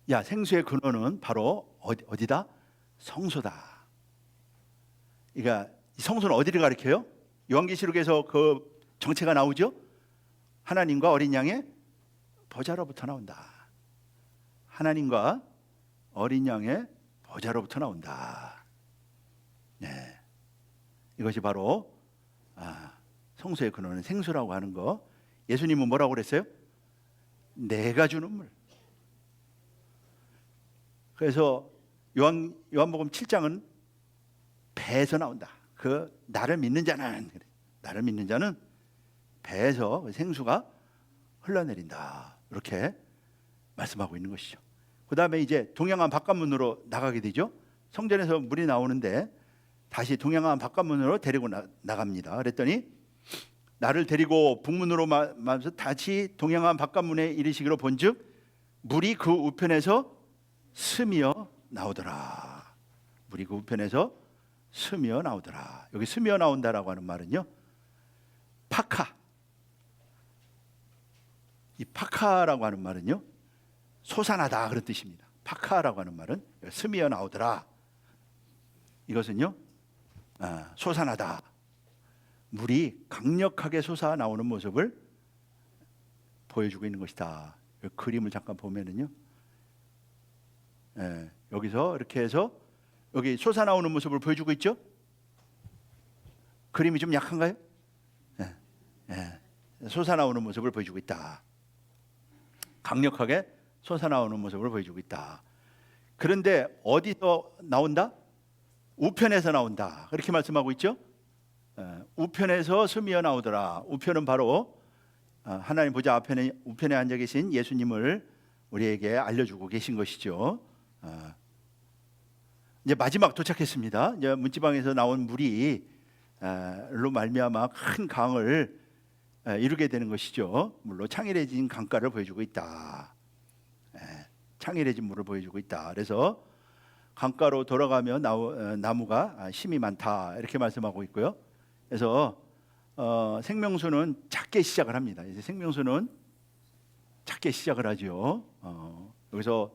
야, 생수의 근원은 바로 어디다? 성소다. 그러니까 이 성소는 어디를 가리켜요? 요한계시록에서 그 정체가 나오죠. 하나님과 어린 양의 보좌로부터 나온다. 하나님과 어린 양의 보좌로부터 나온다. 네, 이것이 바로 성소의 근원은 생수라고 하는 거. 예수님은 뭐라고 그랬어요? 내가 주는 물. 그래서 요한복음 7장은 배에서 나온다. 그 나를 믿는 자는 배에서 생수가 흘러내린다. 이렇게 말씀하고 있는 것이죠. 그 다음에 이제 동양안 바깥문으로 나가게 되죠. 성전에서 물이 나오는데 다시 동양안 바깥문으로 데리고 나갑니다. 그랬더니 나를 데리고 북문으로 마면서 다시 동양안 바깥문에 이르시기로 본즉 물이 그 우편에서 스미어 나오더라. 물이 그 우편에서 스미어 나오더라. 여기 스미어 나온다라고 하는 말은요, 파카. 이 파카라고 하는 말은요, 솟아나다 그런 뜻입니다. 파카라고 하는 말은 스미어 나오더라. 이것은요, 솟아나다. 물이 강력하게 솟아 나오는 모습을 보여주고 있는 것이다. 그림을 잠깐 보면은요, 여기서 이렇게 해서 여기 솟아 나오는 모습을 보여주고 있죠. 그림이 좀 약한가요? 솟아 나오는 모습을 보여주고 있다. 강력하게 솟아 나오는 모습을 보여주고 있다. 그런데 어디서 나온다? 우편에서 나온다. 그렇게 말씀하고 있죠. 우편에서 스미어 나오더라. 우편은 바로 하나님 보좌 우편에 앉아 계신 예수님을 우리에게 알려주고 계신 것이죠. 이제 마지막 도착했습니다. 이제 문지방에서 나온 물이 로 말미암아 큰 강을 이루게 되는 것이죠. 물로 창일해진 강가를 보여주고 있다. 창일해진 물을 보여주고 있다. 그래서 강가로 돌아가면 나무가 심이 많다. 이렇게 말씀하고 있고요. 그래서 생명수는 작게 시작을 합니다. 이제 생명수는 작게 시작을 하죠. 여기서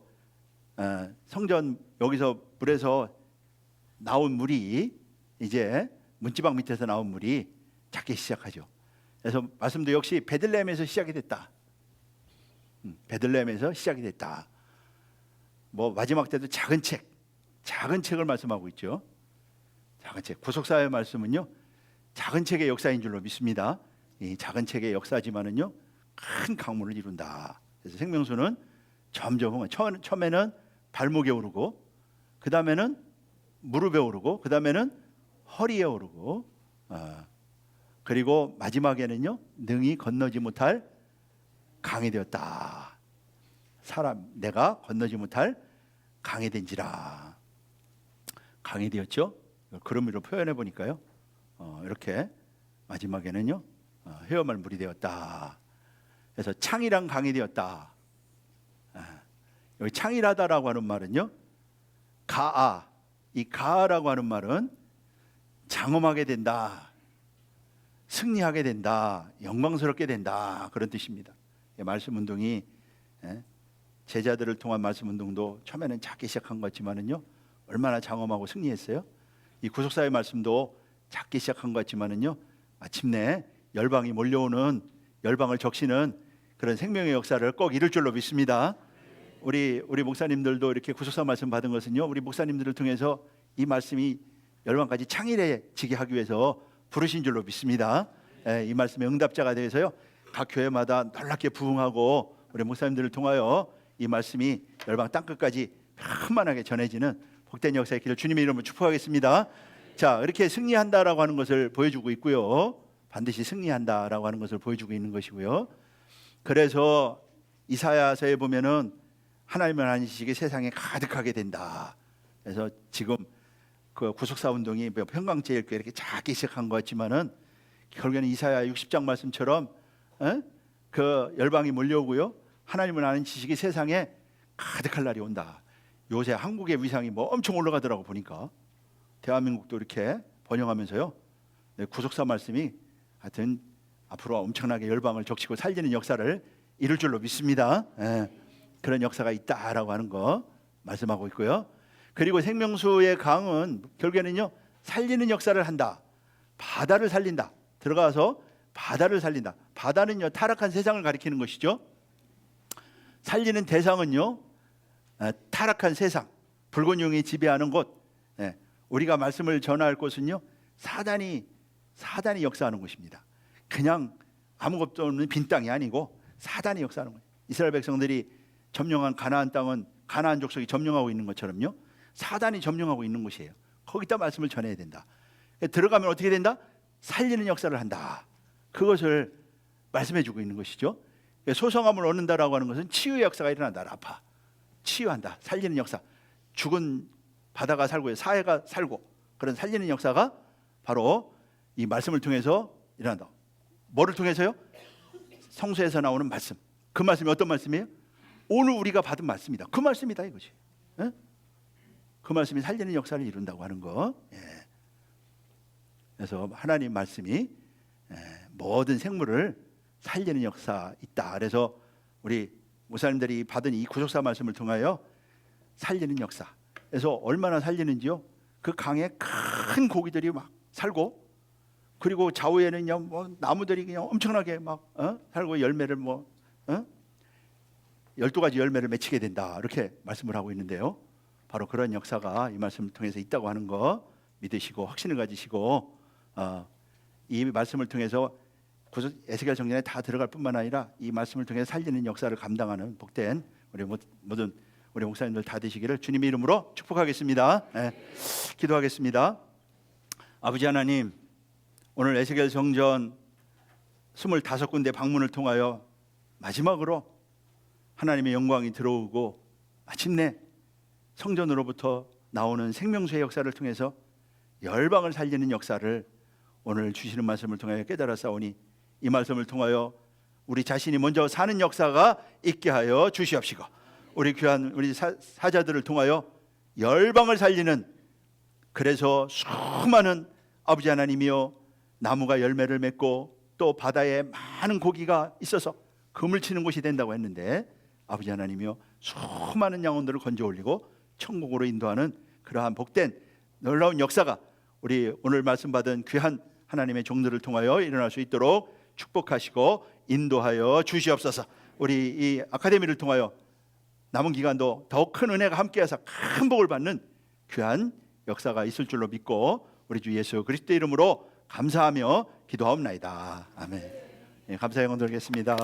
성전 여기서 물에서 나온 물이 이제 문지방 밑에서 나온 물이 작게 시작하죠. 그래서 말씀도 역시 베들레헴에서 시작이 됐다. 베들레헴에서 시작이 됐다. 뭐 마지막 때도 작은 책을 말씀하고 있죠. 작은 책. 구속사의 말씀은요, 작은 책의 역사인 줄로 믿습니다. 이 작은 책의 역사지만은요, 큰 강물을 이룬다. 그래서 생명수는 점점 처음에는 발목에 오르고, 그 다음에는 무릎에 오르고, 그 다음에는 허리에 오르고, 그리고 마지막에는요, 능히 건너지 못할 강이 되었다. 내가 건너지 못할 강이 된지라. 강이 되었죠. 그런 의미로 표현해 보니까요, 이렇게 마지막에는요, 헤엄할 물이 되었다. 그래서 창이란 강이 되었다. 여기 창이라다라고 하는 말은요, 이 가아라고 하는 말은 장엄하게 된다, 승리하게 된다, 영광스럽게 된다, 그런 뜻입니다. 말씀 운동이 제자들을 통한 말씀 운동도 처음에는 작게 시작한 것 같지만은요, 얼마나 장엄하고 승리했어요. 이 구속사의 말씀도 작게 시작한 것 같지만은요, 마침내 열방이 몰려오는, 열방을 적시는 그런 생명의 역사를 꼭 이룰 줄로 믿습니다. 우리 목사님들도 이렇게 구속사 말씀 받은 것은요, 우리 목사님들을 통해서 이 말씀이 열방까지 창일해지게 하기 위해서 부르신 줄로 믿습니다. 이 말씀의 응답자가 되어서요, 각 교회마다 놀랍게 부흥하고 우리 목사님들을 통하여 이 말씀이 열방 땅끝까지 편만하게 전해지는 복된 역사의 길을 주님의 이름으로 축복하겠습니다. 자, 이렇게 승리한다라고 하는 것을 보여주고 있고요, 반드시 승리한다라고 하는 것을 보여주고 있는 것이고요. 그래서 이사야서에 보면은 하나님의 안식이 세상에 가득하게 된다. 그래서 지금 그 구속사 운동이 평강제일교회 이렇게 작게 시작한 것 같지만은 결국에는 이사야 60장 말씀처럼 그 열방이 몰려오고요, 하나님을 아는 지식이 세상에 가득할 날이 온다. 요새 한국의 위상이 뭐 엄청 올라가더라고 보니까, 대한민국도 이렇게 번영하면서요, 구속사 말씀이 하여튼 앞으로 엄청나게 열방을 적시고 살리는 역사를 이룰 줄로 믿습니다. 그런 역사가 있다라고 하는 거 말씀하고 있고요. 그리고 생명수의 강은 결국에는요 살리는 역사를 한다. 바다를 살린다. 들어가서 바다를 살린다. 바다는요 타락한 세상을 가리키는 것이죠. 살리는 대상은요 타락한 세상, 붉은 용이 지배하는 곳. 우리가 말씀을 전할 곳은요 사단이 역사하는 곳입니다. 그냥 아무것도 없는 빈 땅이 아니고 사단이 역사하는 거예요. 이스라엘 백성들이 점령한 가나안 땅은 가나안 족속이 점령하고 있는 것처럼요 사단이 점령하고 있는 곳이에요. 거기다 말씀을 전해야 된다. 들어가면 어떻게 된다? 살리는 역사를 한다. 그것을 말씀해주고 있는 것이죠. 소성함을 얻는다라고 하는 것은 치유의 역사가 일어난다. 라파, 치유한다. 살리는 역사. 죽은 바다가 살고 사회가 살고 그런 살리는 역사가 바로 이 말씀을 통해서 일어난다. 뭐를 통해서요? 성서에서 나오는 말씀. 그 말씀이 어떤 말씀이에요? 오늘 우리가 받은 말씀이다. 그 말씀이다 이거지. 그 말씀이 살리는 역사를 이룬다고 하는 거. 그래서 하나님 말씀이 모든 생물을 살리는 역사 있다. 그래서 우리 목사님들이 받은 이 구속사 말씀을 통하여 살리는 역사. 그래서 얼마나 살리는지요? 그 강에 큰 고기들이 막 살고, 그리고 좌우에는요 뭐 나무들이 그냥 엄청나게 막 살고 열매를 12가지 열매를 맺히게 된다. 이렇게 말씀을 하고 있는데요. 바로 그런 역사가 이 말씀을 통해서 있다고 하는 거 믿으시고 확신을 가지시고 이 말씀을 통해서 에스겔 정전에 다 들어갈 뿐만 아니라 이 말씀을 통해 살리는 역사를 감당하는 복된 우리 모든 우리 목사님들 다 되시기를 주님의 이름으로 축복하겠습니다. 기도하겠습니다. 아버지 하나님, 오늘 에스겔 정전 25군데 방문을 통하여 마지막으로 하나님의 영광이 들어오고 마침내 성전으로부터 나오는 생명수의 역사를 통해서 열방을 살리는 역사를 오늘 주시는 말씀을 통하여 깨달았사오니 이 말씀을 통하여 우리 자신이 먼저 사는 역사가 있게 하여 주시옵시고, 우리 귀한 우리 사자들을 통하여 열방을 살리는, 그래서 수많은 아버지 하나님이여 나무가 열매를 맺고 또 바다에 많은 고기가 있어서 금을 치는 곳이 된다고 했는데, 아버지 하나님이여 수많은 영혼들을 건져 올리고 천국으로 인도하는 그러한 복된 놀라운 역사가 우리 오늘 말씀 받은 귀한 하나님의 종들을 통하여 일어날 수 있도록 축복하시고 인도하여 주시옵소서. 우리 이 아카데미를 통하여 남은 기간도 더욱 큰 은혜가 함께해서 큰 복을 받는 귀한 역사가 있을 줄로 믿고 우리 주 예수 그리스도의 이름으로 감사하며 기도하옵나이다. 아멘. 감사 영광 드리겠습니다.